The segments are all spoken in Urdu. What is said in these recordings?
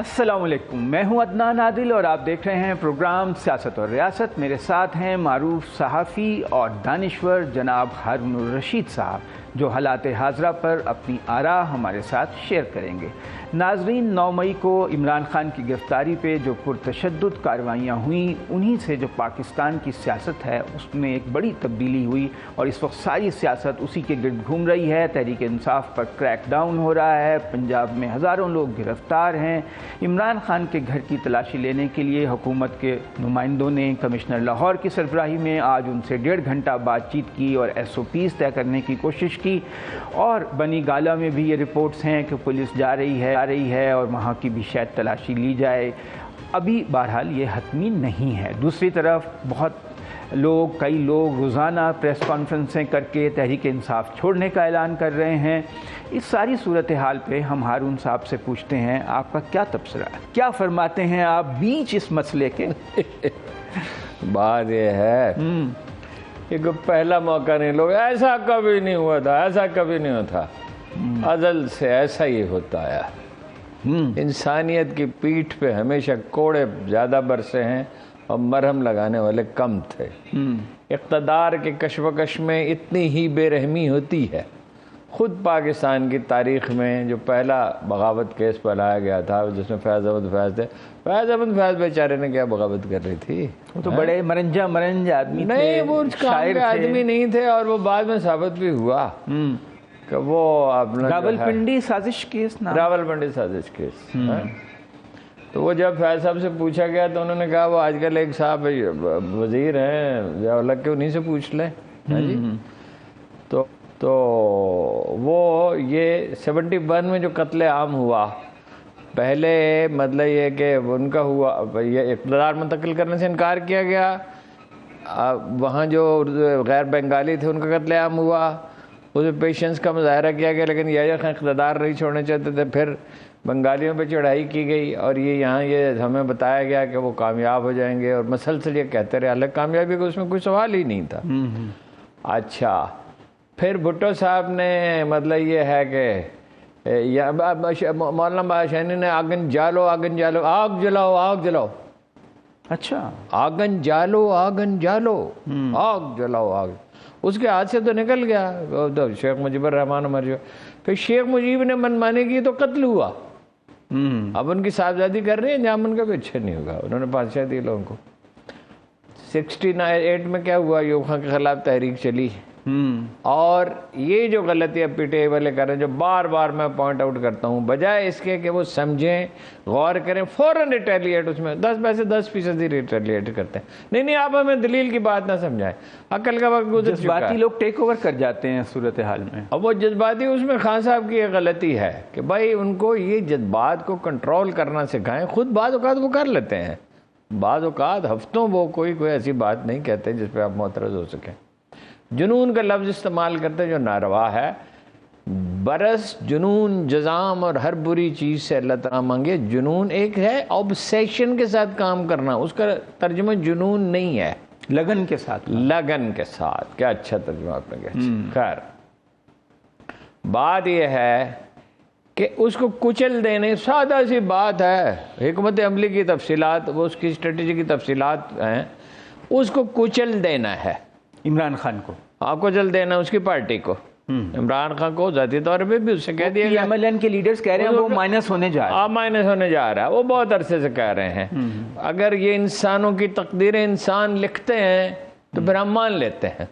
السلام علیکم، میں ہوں عدنان عادل اور آپ دیکھ رہے ہیں پروگرام سیاست اور ریاست۔ میرے ساتھ ہیں معروف صحافی اور دانشور جناب ہارون الرشید صاحب، جو حالات حاضرہ پر اپنی آراء ہمارے ساتھ شیئر کریں گے۔ ناظرین، 9 مئی کو عمران خان کی گرفتاری پہ جو پرتشدد کارروائیاں ہوئیں، انہی سے جو پاکستان کی سیاست ہے اس میں ایک بڑی تبدیلی ہوئی اور اس وقت ساری سیاست اسی کے گرد گھوم رہی ہے۔ تحریک انصاف پر کریک ڈاؤن ہو رہا ہے، پنجاب میں ہزاروں لوگ گرفتار ہیں۔ عمران خان کے گھر کی تلاشی لینے کے لیے حکومت کے نمائندوں نے کمشنر لاہور کی سربراہی میں آج ان سے 1.5 گھنٹہ بات چیت کی اور SOPs طے کرنے کی کوشش کی، اور بنی گالہ میں بھی یہ رپورٹس ہیں کہ پولیس جا رہی ہے اور وہاں کی بھی شاید تلاشی لی جائے۔ ابھی بہرحال یہ حتمی نہیں ہے۔ دوسری طرف کئی لوگ روزانہ پریس کانفرنسیں کر کے تحریک انصاف چھوڑنے کا اعلان کر رہے ہیں۔ اس ساری صورتحال پہ ہم ہارون صاحب سے پوچھتے ہیں، آپ کا کیا تبصرہ ہے؟ کیا فرماتے ہیں آپ بیچ اس مسئلے کے؟ بات یہ ہے کہ پہلا موقع نہیں، لوگ ایسا کبھی نہیں ہوا تھا، ایسا کبھی نہیں ہوتا، ازل سے ایسا ہی ہوتا ہے۔ انسانیت کی پیٹھ پہ ہمیشہ کوڑے زیادہ برسے ہیں اور مرہم لگانے والے کم تھے۔ اقتدار کے کشمکش میں اتنی ہی بے رحمی ہوتی ہے۔ خود پاکستان کی تاریخ میں جو پہلا بغاوت کیس پہلایا گیا تھا جس میں فیض احمد فیض تھے، فیض احمد فیض بیچارے نے کیا بغاوت کر رہی تھی؟ وہ تو بڑے مرنج آدمی تھے، نہیں، وہ کام کے آدمی نہیں تھے، اور وہ بعد میں ثابت بھی ہوا کہ وہ اپنا راولپنڈی سازش کیس تو وہ جب فیض صاحب سے پوچھا گیا تو انہوں نے کہا وہ آج کل ایک صاحب وزیر ہیں ضیاء الحق کے، انہیں سے پوچھ لیں۔ تو وہ یہ 71 میں جو قتل عام ہوا، پہلے مطلب یہ کہ ان کا ہوا، یہ اقتدار منتقل کرنے سے انکار کیا گیا، وہاں جو غیر بنگالی تھے ان کا قتل عام ہوا، اسے پیشنس کا مظاہرہ کیا گیا، لیکن یہ اقتدار نہیں چھوڑنے چاہتے تھے، پھر بنگالیوں پہ چڑھائی کی گئی اور یہاں یہ ہمیں بتایا گیا کہ وہ کامیاب ہو جائیں گے، اور مسلسل یہ کہتے رہے، حالانکہ کامیابی کا اس میں کوئی سوال ہی نہیں تھا۔ اچھا، پھر بھٹو صاحب نے مطلب یہ ہے کہ مولانا باشانی نے آگ جلاؤ، آگ جلاؤ، اچھا، آگ جلاؤ، اس کے ہاتھ سے تو نکل گیا، شیخ مجیب الرحمان مر گیا، پھر شیخ مجیب نے منمانی کی تو قتل ہوا۔ اب ان کی صاحبزادی کر رہی ہے، انجام ان کا بھی اچھا نہیں ہوگا، انہوں نے پادشاہ دی لوگوں کو۔ 68 میں کیا ہوا، ایوب خان کے خلاف تحریک چلی، اور یہ جو غلطیاں PTI والے کر رہے ہیں، جو بار بار میں پوائنٹ آؤٹ کرتا ہوں، بجائے اس کے کہ وہ سمجھیں، غور کریں، فوراً ریٹیلیٹ، اس میں 10% ہی ریٹیلیٹ کرتے ہیں۔ نہیں، آپ ہمیں دلیل کی بات نہ سمجھائیں، عقل کا وقت گزر چکا ہے۔ جذباتی لوگ ٹیک اوور کر جاتے ہیں صورتحال میں، اب وہ جذباتی، اس میں خان صاحب کی یہ غلطی ہے کہ بھائی ان کو یہ جذبات کو کنٹرول کرنا سکھائیں۔ خود بعض اوقات وہ کر لیتے ہیں، بعض اوقات ہفتوں وہ کوئی ایسی بات نہیں کہتے جس پہ آپ معترض ہو سکیں۔ جنون کا لفظ استعمال کرتے جو ناروا ہے، برس جنون جزام اور ہر بری چیز سے اللہ تعالیٰ مانگے۔ جنون ایک ہے اوبسیشن کے ساتھ کام کرنا، اس کا ترجمہ جنون نہیں ہے، لگن کے ساتھ۔ کیا اچھا ترجمہ آپ نے کہا۔ خیر، بات یہ ہے کہ اس کو کچل دینے، سادہ سی بات ہے، حکمت عملی کی تفصیلات، وہ اس کی اسٹریٹجی کی تفصیلات ہیں، اس کو کچل دینا ہے۔ عمران خان کو آپ کو جل دینا، اس کی پارٹی کو، عمران خان کو ذاتی طور پہ بھی اس سے کہہ دیا گیا۔ MLN کے لیڈرز کہہ رہے ہیں وہ مائنس ہونے جا رہا ہے، وہ بہت عرصے سے کہہ رہے ہیں۔ اگر یہ انسانوں کی تقدیریں انسان لکھتے ہیں تو پھر ہم مان لیتے ہیں،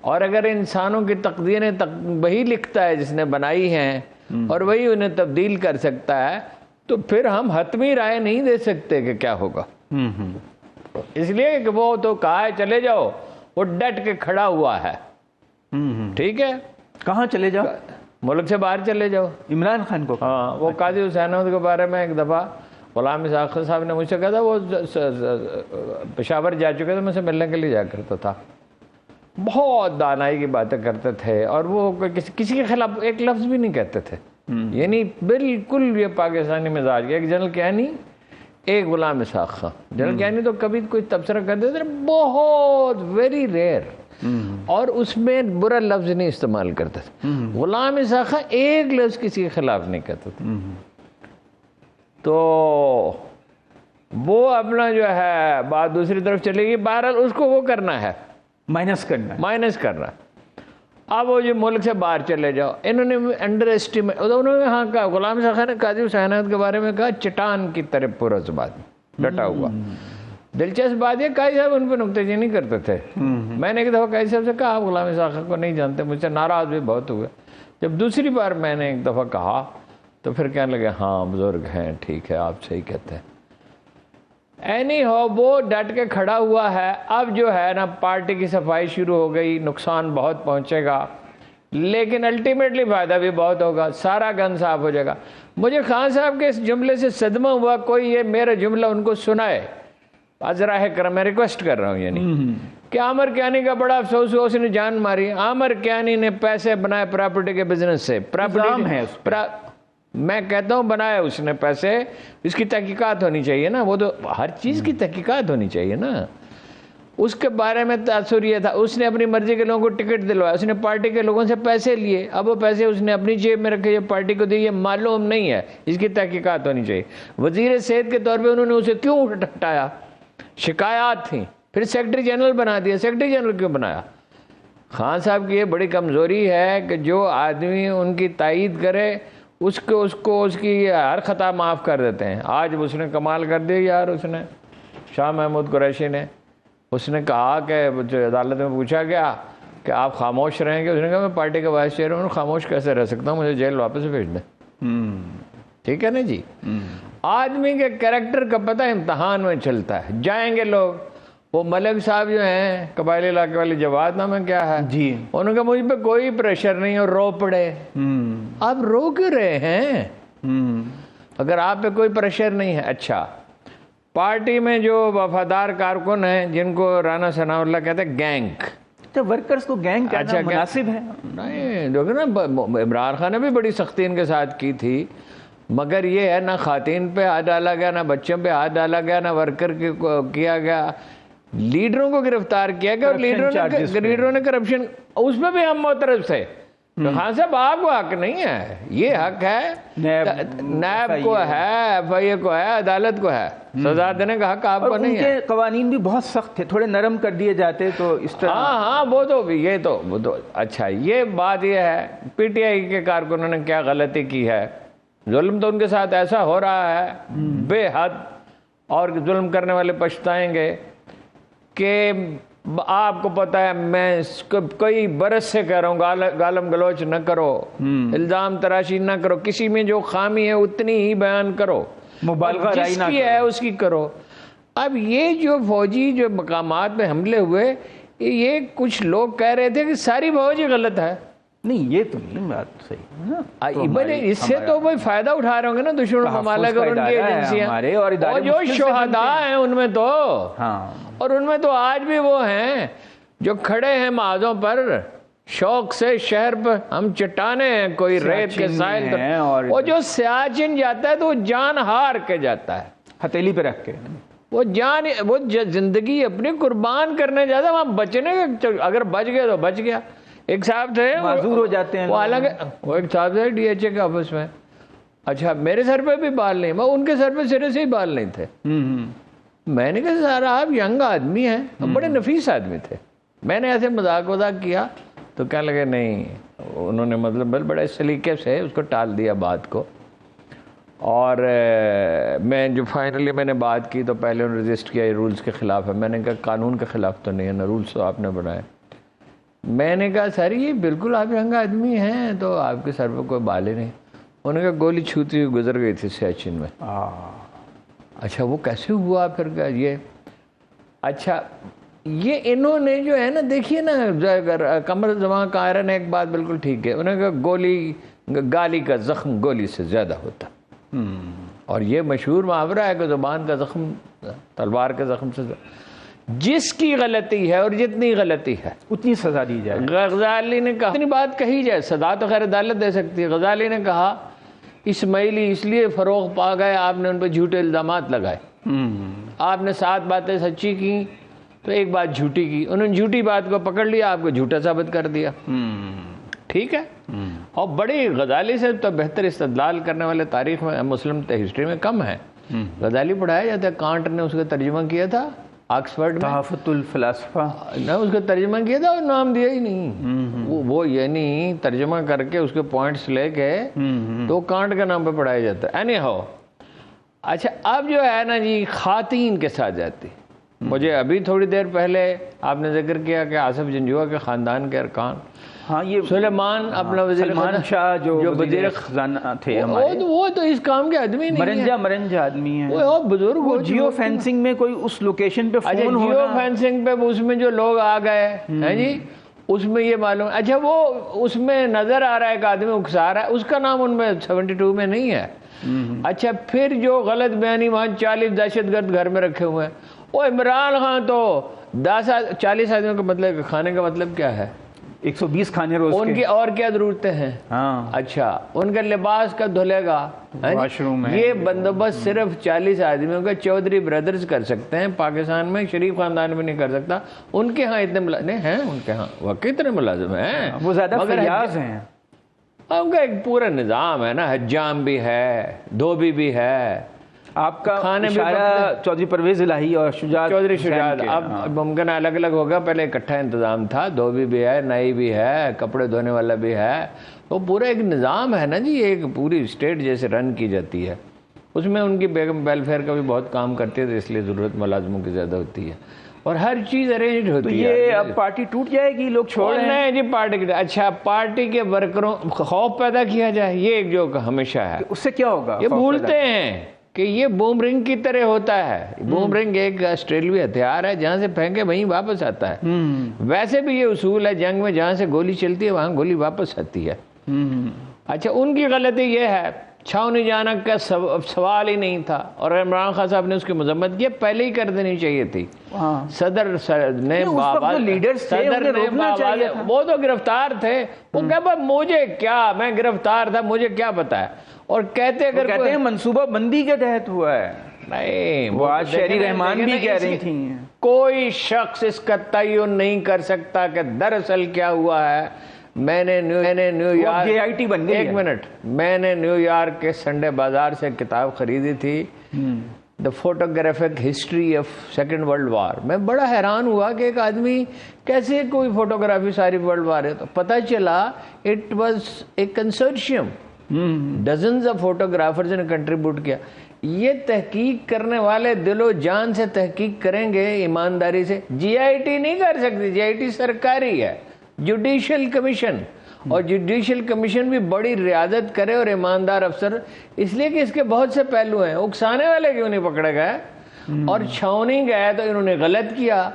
اور اگر انسانوں کی تقدیریں وہی لکھتا ہے جس نے بنائی ہیں اور وہی انہیں تبدیل کر سکتا ہے، تو پھر ہم حتمی رائے نہیں دے سکتے کہ کیا ہوگا۔ اس لیے کہ وہ تو کہا ہے چلے جاؤ، وہ ڈٹ کے کھڑا ہوا ہے۔ ٹھیک ہے، کہاں چلے جاؤ؟ ملک سے باہر چلے جاؤ۔ عمران خان کو؟ ہاں، وہ قاضی حسین احمد کے بارے میں ایک دفعہ غلام اسحاق صاحب نے مجھ سے کہا تھا، وہ پشاور جا چکے تھے، میں سے ملنے کے لیے جا کرتا تھا، بہت دانائی کی باتیں کرتے تھے، اور وہ کسی کے خلاف ایک لفظ بھی نہیں کہتے تھے، یعنی بالکل یہ پاکستانی مزاج۔ ایک جنرل کیانی، ایک غلام اسحاق خان۔ جنرل کیانی تو کبھی کوئی تبصرہ کر دیتے تھے، بہت ویری ریئر، اور اس میں برا لفظ نہیں استعمال کرتے تھے۔ غلام اسحاق خان ایک لفظ کسی کے خلاف نہیں کہتے تھے۔ تو وہ اپنا جو ہے بات دوسری طرف چلے گی. بہرحال اس کو وہ کرنا ہے, مائنس کرنا ہے. اب وہ جو ملک سے باہر چلے جاؤ. انہوں نے انڈر اسٹیمیٹ, انہوں نے ہاں کہا, غلام صاحب نے قاضی حسین احمد کے بارے میں کہا چٹان کی طرح پورا زبان ڈٹا ہوا. دلچسپ بات یہ, قاضی صاحب ان پہ نکتہ چینی نہیں کرتے تھے. میں نے ایک دفعہ قاضی صاحب سے کہا آپ غلام صاحب کو نہیں جانتے, مجھ سے ناراض بھی بہت ہوئے. جب دوسری بار میں نے ایک دفعہ کہا تو پھر کہنے لگے ہاں بزرگ ہیں, ٹھیک ہے آپ صحیح کہتے ہیں. اینی ہو وہ ڈٹ کے کھڑا ہوا ہے. اب جو ہے نا پارٹی کی صفائی شروع ہو گئی, نقصان بہت پہنچے گا لیکن الٹیمیٹلی فائدہ بھی بہت ہوگا, سارا گن صاف ہو جائے گا. مجھے خان صاحب کے اس جملے سے صدمہ ہوا, کوئی یہ میرا جملہ ان کو سنائے ازراہ کرم, میں ریکویسٹ کر رہا ہوں. یعنی کہ عامر کیانی کا بڑا افسوس ہوا, اس نے جان ماری. عامر کیانی نے پیسے بنائے پراپرٹی کے بزنس سے. میں کہتا ہوں بنایا اس نے پیسے, اس کی تحقیقات ہونی چاہیے نا, وہ تو ہر چیز کی تحقیقات ہونی چاہیے نا. اس کے بارے میں تاثر یہ تھا, اس نے اپنی مرضی کے لوگوں کو ٹکٹ دلوایا, اس نے پارٹی کے لوگوں سے پیسے لیے, اب وہ پیسے اس نے اپنی جیب میں رکھے, یہ پارٹی کو دیے, یہ معلوم نہیں ہے, اس کی تحقیقات ہونی چاہیے. وزیر صحت کے طور پہ انہوں نے اسے کیوں ہٹایا؟ شکایات تھیں. پھر سیکرٹری جنرل بنا دیا. سیکرٹری جنرل کیوں بنایا؟ خان صاحب کی یہ بڑی کمزوری ہے کہ جو آدمی ان کی تائید کرے اس کی ہر خطا معاف کر دیتے ہیں. آج اس نے کمال کر دیا یار, اس نے شاہ محمود قریشی نے, اس نے کہا کہ عدالت میں پوچھا گیا کہ آپ خاموش رہیں گے, اس نے کہا میں پارٹی کا وائس چیئرمین ہوں, خاموش کیسے رہ سکتا ہوں, مجھے جیل واپس بھیج دیں. ٹھیک ہے نا جی. آدمی کے کریکٹر کا پتہ امتحان میں چلتا ہے. جائیں گے لوگ, وہ ملک صاحب جو ہیں قبائلی علاقے والی جواد نام ہے کیا ہے جی, انہوں نے کہا مجھ پہ کوئی پریشر نہیں, اور رو پڑے. آپ رو کیوں رہے ہیں اگر آپ پہ کوئی پریشر نہیں ہے؟ اچھا, پارٹی میں جو وفادار کارکن ہیں جن کو رانا ثناء اللہ کہتے ہیں گینگ, تو ورکرز کو گینگ کہنا مناسب ہے؟ نہیں دیکھو نا, عمران خان نے بھی بڑی سختی ان کے ساتھ کی تھی, مگر یہ ہے نہ خواتین پہ ہاتھ ڈالا گیا, نہ بچوں پہ ہاتھ ڈالا گیا, نہ ورکر کیا گیا. لیڈروں کو گرفتار کیا گیا, اور لیڈروں نے کرپشن, اس میں بھی ہم معترض تھے. خان صاحب آپ کو حق نہیں ہے, یہ حق ہے نیب کو ہے, ایف آئی اے کو ہے, عدالت کو ہے, سزا دینے کا حق آپ کو نہیں ہے. ان کے قوانین بھی بہت سخت تھے, تھوڑے نرم کر دیے جاتے تو اس طرح. ہاں وہ تو اچھا, یہ بات یہ ہے پی ٹی آئی کے کارکنوں نے کیا غلطی کی ہے. ظلم تو ان کے ساتھ ایسا ہو رہا ہے بے حد, اور ظلم کرنے والے پچھتائیں گے. کہ آپ کو پتا ہے, میں کئی برس سے کہہ رہا ہوں گالم گلوچ نہ کرو, الزام تراشی نہ کرو, کسی میں جو خامی ہے اتنی ہی بیان کرو, مبالغہ جس کی ہے اس کی کرو. اب یہ جو فوجی جو مقامات پہ حملے ہوئے, یہ کچھ لوگ کہہ رہے تھے کہ ساری فوج ہی غلط ہے. نہیں, یہ تو نہیں بات صحیح. اس سے تو وہی فائدہ اٹھا رہے ہوں گے نا دشمن ممالک اور ان کی ایجنسیاں, اور جو شہداء ہیں ان میں تو, اور ان میں تو آج بھی وہ ہیں جو کھڑے ہیں محاذوں پر شوق سے, شہر پر ہم چٹانے ہیں کوئی ریت کے سائل پر, اور جو سیاچن جاتا ہے تو وہ جان ہار کے جاتا ہے, ہتھیلی پہ رکھ کے, وہ زندگی اپنی قربان کرنے جاتا ہے. وہاں بچنے کا, اگر بچ گیا تو بچ گیا. ایک صاحب تھے معذور ہو جاتے ہیں, وہ ایک صاحب تھے ڈی ایچ اے کے آفس میں. اچھا, میرے سر پہ بھی بال نہیں, میں ان کے سر پہ سرے سے ہی بال نہیں تھے. میں نے کہا سارا آپ ینگ آدمی ہیں, بڑے نفیس آدمی تھے. میں نے ایسے مذاق کیا تو کہنے لگے نہیں, انہوں نے مطلب بڑے سلیقے سے اس کو ٹال دیا بات کو. اور میں جو فائنلی میں نے بات کی تو پہلے انہوں نے رجسٹ کیا یہ رولز کے خلاف ہے. میں نے کہا قانون کے خلاف تو نہیں ہے نا, رولز تو آپ نے بنائے. میں نے کہا سر یہ بالکل آپ ینگ آدمی ہیں تو آپ کے سر پہ کوئی بال ہی نہیں. انہوں نے کہا گولی چھوتی ہوئی گزر گئی تھی سیاچن میں. اچھا, وہ کیسے ہوا پھر یہ؟ اچھا, یہ انہوں نے جو ہے نا, دیکھیے نا, قمر زمان قاہرہ نے ایک بات بالکل ٹھیک ہے, انہوں نے کہا گالی کا زخم گولی سے زیادہ ہوتا. اور یہ مشہور محاورہ ہے کہ زبان کا زخم تلوار کے زخم سے, جس کی غلطی ہے اور جتنی غلطی ہے اتنی سزا دی جائے. غزالی نے کہا اتنی بات کہی جائے, سزا تو خیر عدالت دے سکتی ہے. غزالی نے کہا اسماعیلی اس لیے فروغ پا گئے, آپ نے ان پہ جھوٹے الزامات لگائے. آپ نے 7 باتیں سچی کی تو 1 بات جھوٹی کی, انہوں نے جھوٹی بات کو پکڑ لیا, آپ کو جھوٹا ثابت کر دیا. ٹھیک ہے, اور بڑی غزالی سے تو بہتر استدلال کرنے والے تاریخ میں مسلم ہسٹری میں کم ہیں. غزالی پڑھایا جاتا ہے, کانٹ نے اس کا ترجمہ کیا تھا آکسفورڈ میں, تحفۃ الفلاسفہ نہ اس کا ترجمہ کیا تھا اور نام دیا ہی نہیں. وہ یعنی ترجمہ کر کے اس کے پوائنٹس لے کے تو کانٹ کا نام پہ پڑھایا جاتا ہے. اینی ہاؤ, اچھا اب جو ہے نا جی خواتین کے ساتھ جاتی. مجھے ابھی تھوڑی دیر پہلے آپ نے ذکر کیا کہ آصف جنجوعہ کے خاندان کے ارکان, ہاں یہ سلیمان اپنا وزیر سلمان شاہ جو وزیر خزانہ تھے ہمارے, وہ تو اس کام کے آدمی نہیں ہے, مرنجا آدمی ہیں. وہ بزرگ وہ جیو فینسنگ میں کوئی اس لوکیشن پہ فون ہونا, جیو فینسنگ پہ اس میں جو لوگ آ گئے ہیں جی, اس میں یہ معلوم. اچھا وہ اس میں نظر آ رہا ہے ایک آدمی اکسا رہا ہے, اس کا نام ان میں 72 میں نہیں ہے. اچھا پھر جو غلط بیانی وہاں 40 دہشت گرد گھر میں رکھے ہوئے ہیں. وہ عمران خان تو 40 آدمیوں کا مطلب کھانے کا مطلب کیا ہے, 120 کھانے روز ان کی اور کیا ضرورتیں ہیں. اچھا ان کا لباس کا دھلے گا, واش روم ہے. یہ بندوبست صرف 40 آدمیوں کا چودھری بردرز کر سکتے ہیں. پاکستان میں شریف خاندان میں نہیں کر سکتا. ان کے ہاں اتنے ملازم ہیں, ان کے ہاں واقعی اتنے ملازم ہیں, وہ زیادہ فیاض ہیں. ان کا ایک پورا نظام ہے نا, حجام بھی ہے, دھوبی بھی ہے. آپ کا اشارہ چودھری پرویز الہی اور چودھری شجاعت اب ممکن الگ الگ ہوگا, پہلے اکٹھا انتظام تھا. دھوبی بھی ہے, نائی بھی ہے, کپڑے دھونے والا بھی ہے. وہ پورا ایک نظام ہے نا جی, ایک پوری اسٹیٹ جیسے رن کی جاتی ہے. اس میں ان کی بیگم ویلفیئر کا بھی بہت کام کرتی ہے, تو اس لیے ضرورت ملازموں کی زیادہ ہوتی ہے اور ہر چیز ارینج ہوتی ہے. یہ اب پارٹی ٹوٹ جائے گی, لوگ چھوڑ رہے ہیں جی پارٹی. اچھا پارٹی کے ورکروں خوف پیدا کیا جائے, یہ ایک جو ہمیشہ ہے. اس سے کیا ہوگا؟ یہ بھولتے ہیں کہ یہ بوم رنگ کی طرح ہوتا ہے. بوم رنگ ایک آسٹریلوی ہتھیار ہے, جہاں سے پھینکے وہیں واپس آتا ہے. ویسے بھی یہ اصول ہے جنگ میں, جہاں سے گولی چلتی ہے وہاں گولی واپس آتی ہے. اچھا ان کی غلطی یہ ہے, چھاؤنی جانا کا سوال ہی نہیں تھا, اور عمران خان صاحب نے اس کی مذمت کی, پہلے ہی کر دینی چاہیے تھی. صدر نے وہ تو گرفتار تھے, وہ کہ مجھے کیا, میں گرفتار تھا, مجھے کیا پتا ہے. اور کہتے ہیں منصوبہ بندی کے تحت ہوا ہے. نہیں, وہ آج شہری رحمان بھی کہہ رہی تھیں. کوئی شخص اس کا تعین نہیں کر سکتا کہ دراصل کیا ہوا ہے. میں نے نیو یارک ایک منٹ, میں نے نیو یارک کے سنڈے بازار سے کتاب خریدی تھی, the photographic history of second world war. میں بڑا حیران ہوا کہ ایک آدمی کیسے کوئی فوٹوگرافی ساری ورلڈ وار ہے. تو پتہ چلا it was a consortium, dozens of photographers نے کنٹریبیوٹ کیا. یہ تحقیق کرنے والے دل و جان سے تحقیق کریں گے, ایمانداری سے. جی آئی ٹی نہیں کر سکتی, جی آئی ٹی سرکاری ہے, جوڈیشل کمیشن, اور جوڈیشل کمیشن بھی بڑی ریاضت کرے اور ایماندار افسر, اس لیے کہ اس کے بہت سے پہلو ہیں. اکسانے والے کیوں نہیں پکڑے گئے, اور چھاؤنی گئے تو انہوں نے غلط کیا,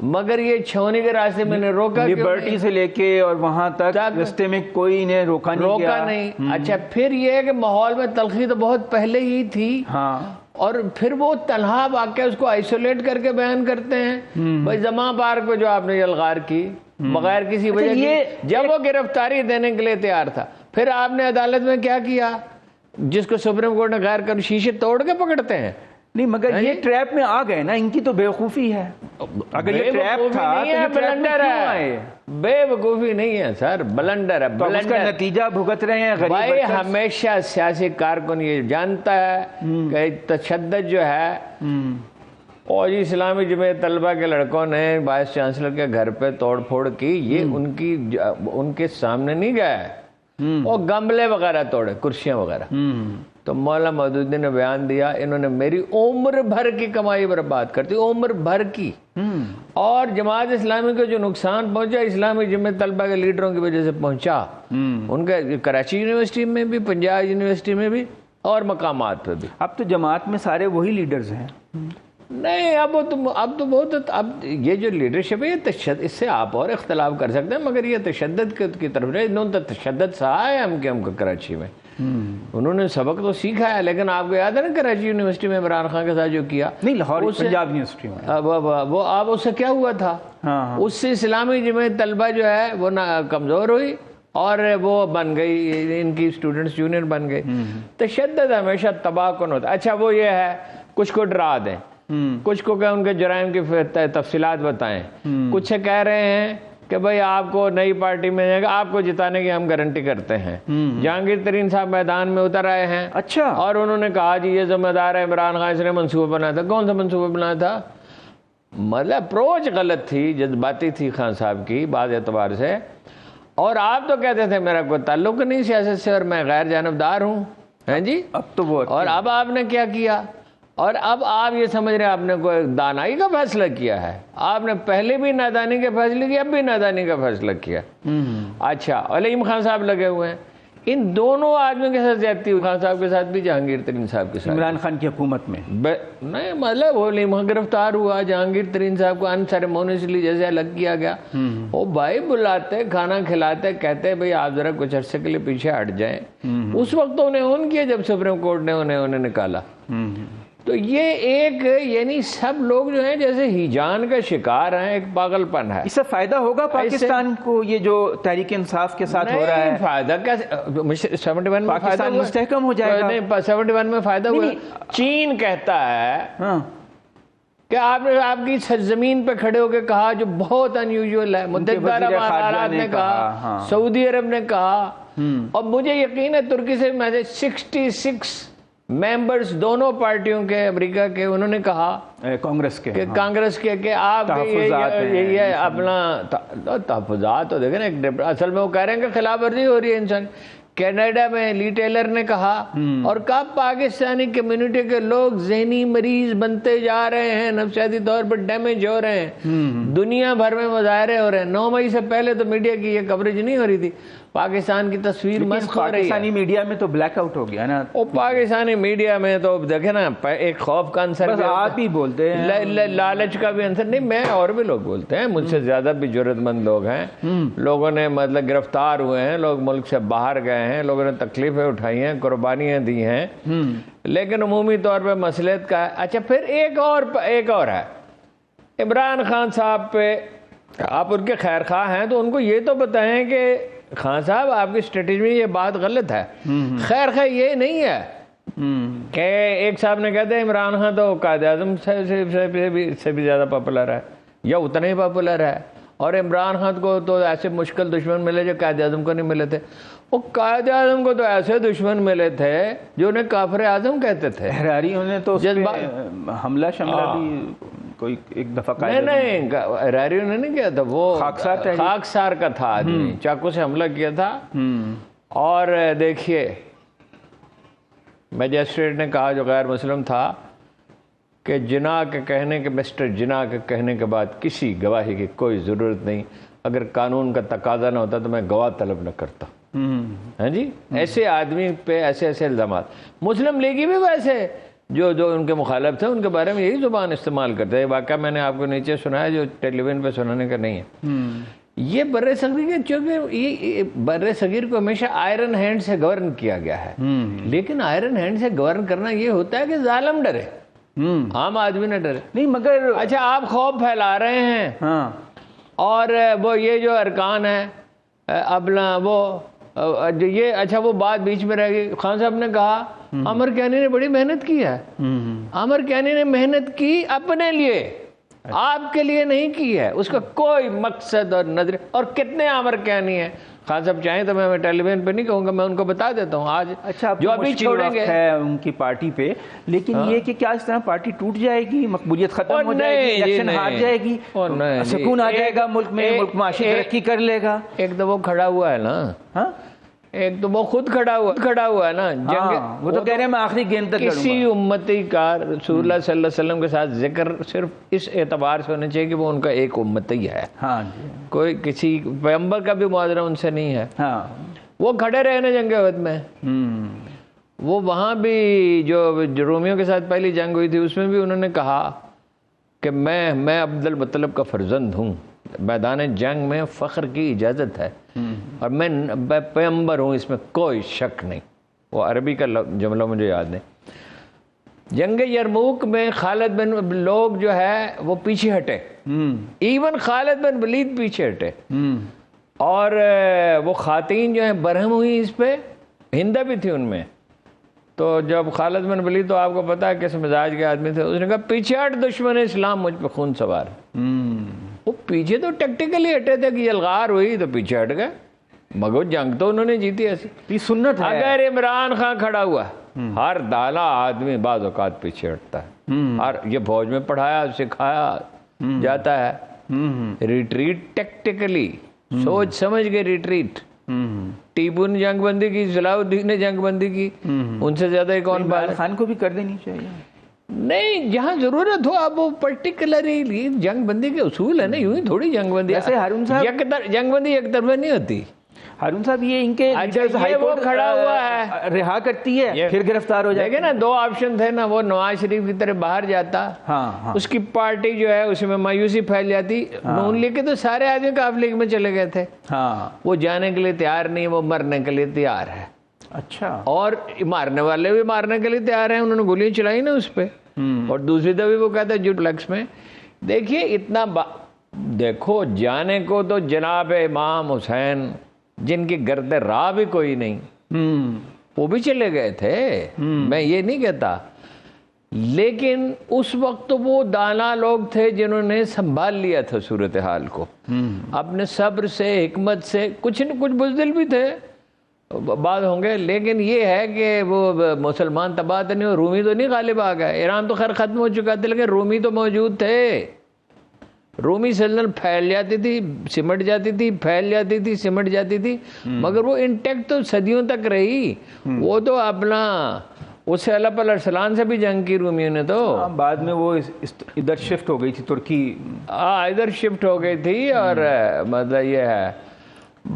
مگر یہ چھاؤنی کے راستے میں نے روکا, لبرٹی سے لے کے اور وہاں تک راستے میں کوئی نے روکا نہیں. اچھا پھر یہ ہے کہ ماحول میں تلخی تو بہت پہلے ہی تھی, اور پھر وہ تنہا واقعہ اس کو آئسولیٹ کر کے بیان کرتے ہیں. بھائی زماں پارک کو جو آپ نے یلغار کی بغیر کسی وجہ کی, جب وہ گرفتاری دینے کے لیے تیار تھا, پھر آپ نے عدالت میں کیا کیا, جس کو سپریم کورٹ نے غیر کر شیشے توڑ کے پکڑتے ہیں. نہیں مگر یہ ٹریپ میں آ گئے نا, ان کی تو بے وقوفی ہے. اگر یہ ٹریپ تھا تو یہ بلنڈر ہے, بے وقوفی نہیں ہے سر, بلنڈر ہے. اس کا نتیجہ بھگت رہے ہیں غریب. بھائی ہمیشہ سیاسی کارکن یہ جانتا ہے کہ تشدد جو ہے, اور اسلامی جمعیت طلبہ کے لڑکوں نے وائس چانسلر کے گھر پہ توڑ پھوڑ کی, یہ ان کے سامنے نہیں گیا ہے, اور گملے وغیرہ توڑے, کرسیاں وغیرہ. تو مولانا مودودی نے بیان دیا, انہوں نے میری عمر بھر کی کمائی برباد کرتی, عمر بھر کی. اور جماعت اسلامی کو جو نقصان پہنچا اسلامی جمعیت طلبہ کے لیڈروں کی وجہ سے پہنچا, ان کے کراچی یونیورسٹی میں بھی, پنجاب یونیورسٹی میں بھی, اور مقامات پہ بھی. اب تو جماعت میں سارے وہی لیڈرز ہیں. نہیں, اب تو بہت, اب یہ جو لیڈرشپ ہے یہ تشدد, اس سے آپ اور اختلاف کر سکتے ہیں, مگر یہ تشدد کی طرف نہیں. انہوں نے تشدد سہا ہے ہم کو کراچی میں, انہوں نے سبق تو سیکھا ہے. لیکن آپ کو یاد ہے نا کراچی یونیورسٹی میں عمران خان کے ساتھ جو کیا, نہیں لاہور پنجاب یونیورسٹی میں, وہ آپ اس سے کیا ہوا تھا, اس سے اسلامی جمعیت طلبہ جو ہے وہ کمزور ہوئی, اور وہ بن گئی, ان کی اسٹوڈنٹس یونین بن گئی. تشدد ہمیشہ تباہ کن ہوتا ہے. اچھا وہ یہ ہے کچھ کو ڈرا دیں, کچھ کو کہ ان کے جرائم کی تفصیلات بتائیں, کچھ سے کہہ رہے ہیں کہ بھئی آپ کو نئی پارٹی میں جائے گا، آپ کو جتانے کی ہم گارنٹی کرتے ہیں۔ جہانگیر ترین صاحب میدان میں اتر آئے ہیں، اچھا، اور انہوں نے کہا جی یہ ذمہ دار ہے عمران خان، اس نے منصوبہ بنایا تھا۔ کون سا منصوبہ بنایا تھا؟ مطلب اپروچ غلط تھی، جذباتی تھی خان صاحب کی بعض اعتبار سے، اور آپ تو کہتے تھے میرا کوئی تعلق نہیں سیاست سے اور میں غیر جانبدار ہوں، ہیں جی۔ اب تو وہ اور اب آپ نے کیا کیا؟ اور اب آپ یہ سمجھ رہے ہیں آپ نے کوئی دانائی کا فیصلہ کیا ہے؟ آپ نے پہلے بھی نادانی کے فیصلے کیے، اب بھی نادانی کا فیصلہ کیا۔ اچھا، علیم خان صاحب لگے ہوئے ہیں، ان دونوں آدمیوں کے ساتھ زیادتی ہوئی، خان صاحب کے ساتھ بھی، جہانگیر ترین صاحب کے ساتھ۔ عمران خان کی حکومت میں نہیں، مطلب وہ علیم خان گرفتار ہوا، جہانگیر ترین صاحب کو انسیریمونیسلی جیسے الگ کیا گیا۔ وہ بھائی بلاتے، کھانا کھلاتے، کہتے بھئی آپ ذرا کچھ عرصے کے لیے پیچھے ہٹ جائیں۔ اس وقت تو انہیں اون کیا جب سپریم کورٹ نے انہیں نکالا۔ تو یہ ایک یعنی سب لوگ جو ہیں جیسے ہیجان کا شکار ہیں، ایک پاگل پن ہے۔ اس سے فائدہ ہوگا پاکستان کو، یہ جو تحریک انصاف کے ساتھ ہو رہا ہے؟ فائدہ کیسے؟ 71 میں پاکستان مستحکم ہو جائے گا؟ نہیں، 71 میں فائدہ ہوا۔ چین کہتا ہے کہ آپ کی سرزمین پہ کھڑے ہو کے کہا جو بہت انیوژول ہے، متحدہ عرب امارات نے کہا، سعودی عرب نے کہا، اور مجھے یقین ہے ترکی سے 66 ممبرز دونوں پارٹیوں کے، امریکہ کے، انہوں نے کہا، کانگریس کے، کہ آپ یہ اپنا تحفظات، تو دیکھیں نا، اصل میں وہ کہہ رہے ہیں کہ خلاف ورزی ہو رہی ہے انسان۔ کینیڈا میں لی ٹیلر نے کہا، اور کہا پاکستانی کمیونٹی کے لوگ ذہنی مریض بنتے جا رہے ہیں، نفسیاتی طور پر ڈیمیج ہو رہے ہیں، دنیا بھر میں مظاہرے ہو رہے ہیں۔ 9 مئی سے پہلے تو میڈیا کی یہ کوریج نہیں ہو رہی تھی، پاکستان کی تصویر مسخ ہو رہی ہے۔ پاکستانی میڈیا میں تو بلیک آؤٹ ہو گیا نا۔ وہ پاکستانی میڈیا میں تو دیکھیں نا، ایک خوف کا عنصر، بس آپ ہی بولتے ہیں، لالچ کا بھی عنصر نہیں، میں اور بھی لوگ بولتے ہیں، مجھ سے زیادہ بھی جرأت مند لوگ ہیں۔ لوگوں نے مطلب گرفتار ہوئے ہیں، لوگ ملک سے باہر گئے ہیں، لوگوں نے تکلیفیں اٹھائی ہیں، قربانیاں دی ہیں، لیکن عمومی طور پہ مسئلہ کا ہے۔ اچھا، پھر ایک اور ہے، عمران خان صاحب پہ آپ ان کے خیر خواہ ہیں تو ان کو یہ تو بتائیں کہ خان صاحب آپ کی اسٹریٹجی میں یہ بات غلط ہے۔ خیر خواہ یہ نہیں ہے کہ ایک صاحب نے کہتے ہیں عمران خان تو قائد اعظم سے بھی زیادہ پاپولر ہے یا اتنا ہی پاپولر ہے، اور عمران خان کو تو ایسے مشکل دشمن ملے جو قائد اعظم کو نہیں ملے تھے۔ وہ قائد اعظم کو تو ایسے دشمن ملے تھے جو انہیں کافر اعظم کہتے تھے۔ حراری نے تو حملہ شملہ بھی کوئی ایک دفعہ نہیں، حراری نے نہیں کیا تھا، وہ خاکسار کا تھا آدمی، چاقو سے حملہ کیا تھا۔ اور دیکھیے، میجسٹریٹ نے کہا جو غیر مسلم تھا کہ جناح کے کہنے کے، مسٹر جناح کے کہنے کے بعد کسی گواہی کی کوئی ضرورت نہیں، اگر قانون کا تقاضا نہ ہوتا تو میں گواہ طلب نہ کرتا۔ ہاں جی، ایسے آدمی پہ ایسے الزامات۔ مسلم لیگی بھی ویسے جو ان کے مخالف تھے ان کے بارے میں یہی زبان استعمال کرتے ہیں۔ واقعہ میں نے آپ کو نیچے سنایا جو ٹیلی ویژن پہ سنانے کا نہیں ہے۔ یہ بر صغیر، چونکہ یہ بر صغیر کو ہمیشہ آئرن ہینڈ سے گورن کیا گیا ہے، لیکن آئرن ہینڈ سے گورن کرنا یہ ہوتا ہے کہ ظالم ڈرے، عام آدمی نہ ڈرے۔ نہیں مگر اچھا، آپ خوف پھیلا رہے ہیں، اور وہ یہ جو ارکان ہے اپنا وہ یہ، اچھا وہ بات بیچ میں رہ گئی۔ خان صاحب نے کہا عمر کیانی نے بڑی محنت کی ہے۔ عمر کیانی نے محنت کی اپنے لیے، آپ کے لیے نہیں کی ہے، اس کا کوئی مقصد اور نظر۔ اور کتنے عمر کیانی ہیں؟ خان صاحب چاہیں تو میں ٹیلی ویژن پہ نہیں کہوں گا، میں ان کو بتا دیتا ہوں آج۔ اچھا، جو ابھی چھوڑیں گے ہے ان کی پارٹی پہ، لیکن یہ کہ کیا اس طرح پارٹی ٹوٹ جائے گی، مقبولیت ختم ہو جائے گی، الیکشن ہار جائے گی، سکون آ جائے گا ملک میں، ملک معاشی ترقی کر لے گا؟ ایک تو وہ کھڑا ہوا ہے نا، ایک تو وہ خود کھڑا ہوا ہے نا، جنگ، وہ تو کہہ رہے ہیں میں آخری گیند تک لڑوں گا۔ کسی امتی کا رسول اللہ صلی اللہ علیہ وسلم کے ساتھ ذکر صرف اس اعتبار سے ہونا چاہیے کہ وہ ان کا ایک امتی ہے، کوئی کسی پیغمبر کا بھی معاذرہ ان سے نہیں ہے۔ وہ کھڑے رہے نا جنگ احد میں، وہ وہاں بھی جو رومیوں کے ساتھ پہلی جنگ ہوئی تھی اس میں بھی انہوں نے کہا کہ میں عبد المطلب کا فرزند ہوں، میدان جنگ میں فخر کی اجازت ہے، اور میں پیغمبر ہوں، اس میں کوئی شک نہیں۔ وہ عربی کا جملہ مجھے یاد نہیں۔ جنگ یرموک میں خالد بن لوگ جو ہے وہ پیچھے ہٹے، ایون خالد بن ولید پیچھے ہٹے، اور وہ خواتین جو ہیں برہم ہوئی اس پہ، ہندہ بھی تھی ان میں۔ تو جب خالد بن ولید، تو آپ کو پتا ہے کس مزاج کے آدمی تھے، اس نے کہا پیچھے ہٹ، دشمن اسلام مجھ پہ خون سوار۔ وہ پیچھے تو ٹیکٹیکلی ہٹے تھے کہ یلغار ہوئی تو پیچھے ہٹ گئے، مگر جنگ تو انہوں نے جیتی ایسی. یہ سنت ہے. اگر عمران خان کھڑا ہوا، ہر دانا آدمی بعض اوقات پیچھے ہٹتا ہے. اور یہ فوج میں پڑھایا سکھایا جاتا ہے. ریٹریٹ ٹیکٹیکلی، سوچ سمجھ کے ریٹریٹ. ٹیپو نے جنگ بندی کی، صلاح الدین نے جنگ بندی کی، ان سے زیادہ ایک اور عمران خان کو بھی کر دینی چاہیے. نہیں، جہاں ضرورت ہو اب وہ پرٹیکولرلی جنگ بندی کے اصول ہے نا، یوں ہی تھوڑی جنگ بندی. ویسے ہارون صاحب جنگ بندی ایک طرفہ نہیں ہوتی. ہارون صاحب یہ ان کے یہ وہ کھڑا ہوا ہے، رہا کرتی ہے پھر گرفتار ہو جائے. دیکھیں نا، دو آپشن تھے نا، وہ نواز شریف کی طرف باہر جاتا، اس کی پارٹی جو ہے اس میں مایوسی پھیل جاتی. نون لیگ کے تو سارے آدمی کاف لیگ میں چلے گئے تھے، وہ جانے کے لیے تیار نہیں، وہ مرنے کے لیے تیار ہے. اچھا. اور مارنے والے بھی مارنے کے لیے تیار ہیں، انہوں نے گولیاں چلائی نا اس پہ. اور دوسری دفعہ وہ کہتا ہے جوپلیکس میں. دیکھیے اتنا دیکھو، جانے کو تو جناب امام حسین جن کی گرد راہ بھی کوئی نہیں، وہ بھی چلے گئے تھے، میں یہ نہیں کہتا. لیکن اس وقت وہ دانا لوگ تھے جنہوں نے سنبھال لیا تھا صورتحال کو اپنے صبر سے، حکمت سے. کچھ بزدل بھی تھے بعض ہوں گے، لیکن یہ ہے کہ وہ مسلمان تباہ تو نہیں، رومی تو نہیں غالب آ گئے. ایران تو خیر ختم ہو چکا تھا، لیکن رومی تو موجود تھے. رومی سلطنت پھیل جاتی تھی، سمٹ جاتی تھی، پھیل جاتی تھی، سمٹ جاتی تھی، مگر وہ انٹیکٹ تو صدیوں تک رہی. وہ تو اپنا اس سے اللہ علیہ السلام سے بھی جنگ کی رومیوں نے تو. بعد میں وہ ادھر شفٹ ہو گئی تھی، ترکی ادھر شفٹ ہو گئی تھی. اور مطلب یہ ہے،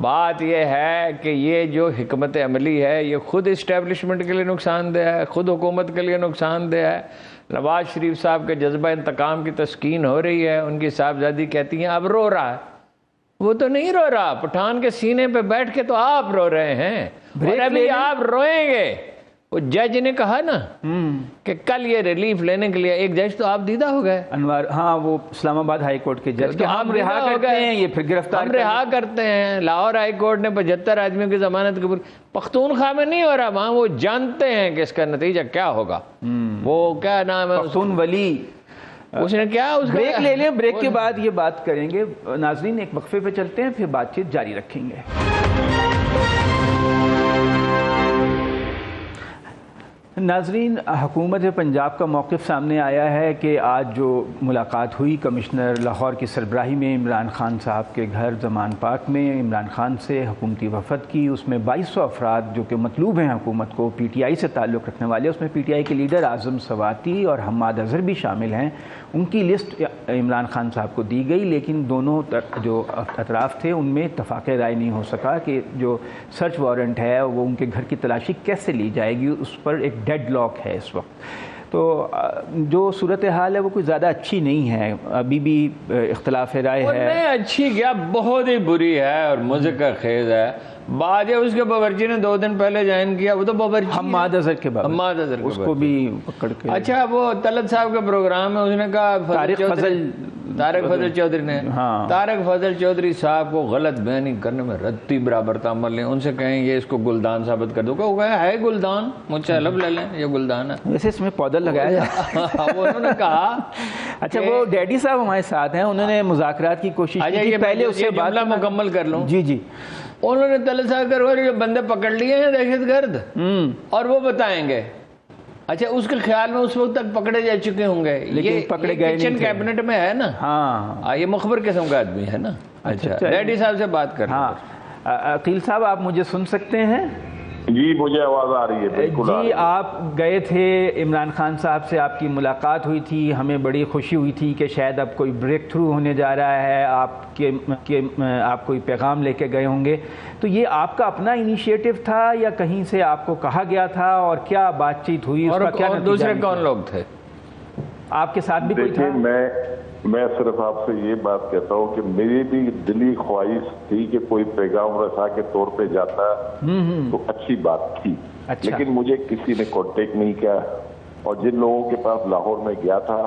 بات یہ ہے کہ یہ جو حکمت عملی ہے یہ خود اسٹیبلشمنٹ کے لیے نقصان دہ ہے، خود حکومت کے لیے نقصان دہ ہے. نواز شریف صاحب کے جذبہ انتقام کی تسکین ہو رہی ہے. ان کی صاحبزادی کہتی ہیں اب رو رہا ہے، وہ تو نہیں رو رہا. پٹھان کے سینے پہ بیٹھ کے تو آپ رو رہے ہیں، اور ابھی آپ روئیں گے. وہ جج نے کہا نا کہ کل یہ ریلیف لینے کے لیے ایک جج تو آپ دیدہ ہو گئے، انوار. ہاں، وہ اسلام آباد ہائی کورٹ کے جج کہ ہم رہا کرتے ہیں، یہ پھر گرفتار ہم رہا کرتے ہیں. لاہور ہائی کورٹ نے 75 آدمیوں کی ضمانت قبول. پختونخوا میں نہیں ہو رہا، وہاں وہ جانتے ہیں کہ اس کا نتیجہ کیا ہوگا. وہ کیا نام ہے، پختون ولی. اس نے کیا، بریک لے لیں، بریک کے بعد یہ بات کریں گے. ناظرین ایک وقفے پہ چلتے ہیں، پھر بات چیت جاری رکھیں گے. ناظرین، حکومت پنجاب کا موقف سامنے آیا ہے کہ آج جو ملاقات ہوئی کمشنر لاہور کی سربراہی میں عمران خان صاحب کے گھر زمان پارک میں، عمران خان سے حکومتی وفد کی، اس میں 2200 افراد جو کہ مطلوب ہیں حکومت کو، پی ٹی آئی سے تعلق رکھنے والے، اس میں پی ٹی آئی کے لیڈر اعظم سواتی اور حماد اظہر بھی شامل ہیں. ان کی لسٹ عمران خان صاحب کو دی گئی، لیکن دونوں جو اطراف تھے ان میں اتفاق رائے نہیں ہو سکا کہ جو سرچ وارنٹ ہے وہ ان کے گھر کی تلاشی کیسے لی جائے گی. اس پر ایک ڈیڈ لاک ہے اس وقت. تو جو صورتحال ہے وہ کوئی زیادہ اچھی نہیں ہے، ابھی بھی اختلاف رائے ہے. نہیں اچھی کیا، بہت ہی بری ہے اور مضحکہ خیز ہے. بعد اس کے باورچی نے 2 دن پہلے جوائن کیا، وہ تو باورچی حماد اظہر کے بعد، حماد اظہر اس کو بھی پکڑ کے. اچھا، وہ طلعت صاحب کا پروگرام ہے، اس نے کہا طارق فضل چودھری نے، طارق فضل چودھری صاحب کو غلط بیانی کرنے میں رتی برابر تعمل لیں، ان سے کہیں یہ اس کو گلدان ثابت کر دو. کہ وہ کہا ہے گلدان، مجھ سے الگ لے لیں، یہ گلدان ہے. ویسے اس میں پودا لگایا جائے. وہ انہوں نے کہا. اچھا، وہ ڈیڈی صاحب ہمارے ساتھ ہیں، انہوں نے مذاکرات کی کوشش کی. پہلے اس سے بات مکمل کر لوں. جی. انہوں نے طلعت صاحب کر بندے پکڑ لیے ہیں دہشت گرد، اور وہ بتائیں گے. اچھا، اس کے خیال میں اس وقت تک پکڑے جا چکے ہوں گے، لیکن پکڑے گئے کچن کیبنٹ میں ہے نا. ہاں، یہ مخبر قسم کا آدمی ہے نا. اچھا، ڈیڈی صاحب سے بات کر. ہاں، عقیل صاحب آپ مجھے سن سکتے ہیں؟ جی، مجھے آواز آ رہی ہے. بالکل جی، آپ گئے تھے، عمران خان صاحب سے آپ کی ملاقات ہوئی تھی، ہمیں بڑی خوشی ہوئی تھی کہ شاید اب کوئی بریک تھرو ہونے جا رہا ہے، آپ کوئی پیغام لے کے گئے ہوں گے. تو یہ آپ کا اپنا انیشیٹو تھا یا کہیں سے آپ کو کہا گیا تھا، اور کیا بات چیت ہوئی، اس کا کیا نتیجہ؟ دوسرے کون لوگ تھے آپ کے ساتھ بھی کوئی تھا؟ میں صرف آپ سے یہ بات کہتا ہوں کہ میری بھی دلی خواہش تھی کہ کوئی پیغام رساں کے طور پہ جاتا تو اچھی بات تھی. لیکن مجھے کسی نے کانٹیکٹ نہیں کیا، اور جن لوگوں کے پاس لاہور میں گیا تھا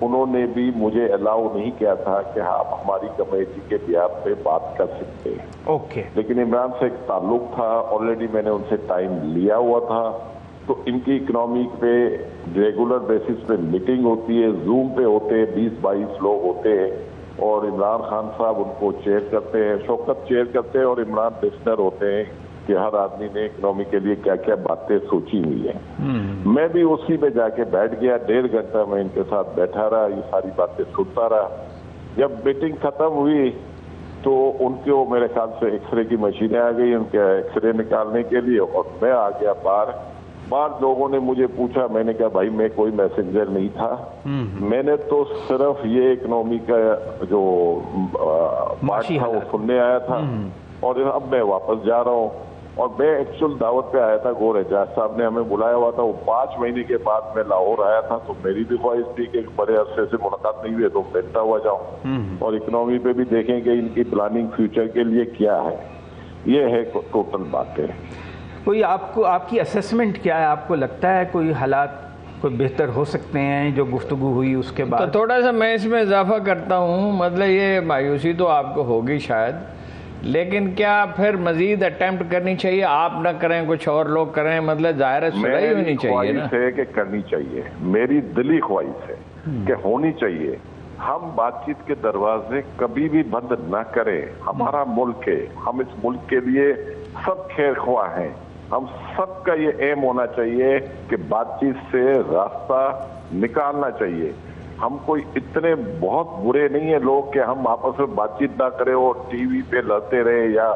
انہوں نے بھی مجھے الاؤ نہیں کیا تھا کہ آپ ہماری کمیٹی کے بیان پہ بات کر سکتے ہیں. اوکے. لیکن عمران سے ایک تعلق تھا، آلریڈی میں نے ان سے ٹائم لیا ہوا تھا. تو ان کی اکنامک پہ ریگولر بیسس پہ میٹنگ ہوتی ہے، زوم پہ ہوتے ہیں، 20-22 لوگ ہوتے ہیں. اور عمران خان صاحب ان کو چیئر کرتے ہیں, شوکت چیئر کرتے ہیں, اور عمران لسنر ہوتے ہیں کہ ہر آدمی نے اکنامی کے لیے کیا کیا باتیں سوچی ہوئی ہیں. میں بھی اسی میں جا کے بیٹھ گیا, 1.5 گھنٹہ میں ان کے ساتھ بیٹھا رہا, یہ ساری باتیں سنتا رہا. جب میٹنگ ختم ہوئی تو ان کو میرے خیال سے ایکس رے کی مشینیں آ گئی ان کے ایکس رے نکالنے کے لیے, اور میں آ گیا باہر لوگوں نے مجھے پوچھا, میں نے کہا بھائی میں کوئی میسنجر نہیں تھا, میں نے تو صرف یہ اکنامی کا جو پارٹ تھا وہ سننے آیا تھا, اور اب میں واپس جا رہا ہوں. اور میں ایکچوئل دعوت پہ آیا تھا, گور اعجاز صاحب نے ہمیں بلایا ہوا تھا, وہ 5 مہینے کے بعد میں لاہور آیا تھا, تو میری بھی خواہش تھی کہ بڑے عرصے سے ملاقات نہیں ہوئی تو ملتا ہوا جاؤں, اور اکنامی پہ بھی دیکھیں کہ ان کی پلاننگ فیوچر کے لیے کیا ہے. یہ ہے ٹوٹل باتیں. کوئی آپ کی اسیسمنٹ کیا ہے؟ آپ کو لگتا ہے کوئی حالات کوئی بہتر ہو سکتے ہیں جو گفتگو ہوئی اس کے بعد؟ تو تھوڑا سا میں اس میں اضافہ کرتا ہوں, مطلب یہ مایوسی تو آپ کو ہوگی شاید, لیکن کیا پھر مزید اٹیمپٹ کرنی چاہیے؟ آپ نہ کریں, کچھ اور لوگ کریں, مطلب ظاہر صلح ہونی چاہیے نا. ہے کہ کرنی چاہیے, میری دلی خواہش ہے کہ ہونی چاہیے. ہم بات چیت کے دروازے کبھی بھی بند نہ کریں. ہمارا ملک ہے, ہم اس ملک کے لیے سب خیر خواہ ہیں. ہم سب کا یہ ایم ہونا چاہیے کہ بات چیت سے راستہ نکالنا چاہیے. ہم کوئی اتنے بہت برے نہیں ہیں لوگ کہ ہم آپس میں بات چیت نہ کریں اور ٹی وی پہ لڑتے رہے یا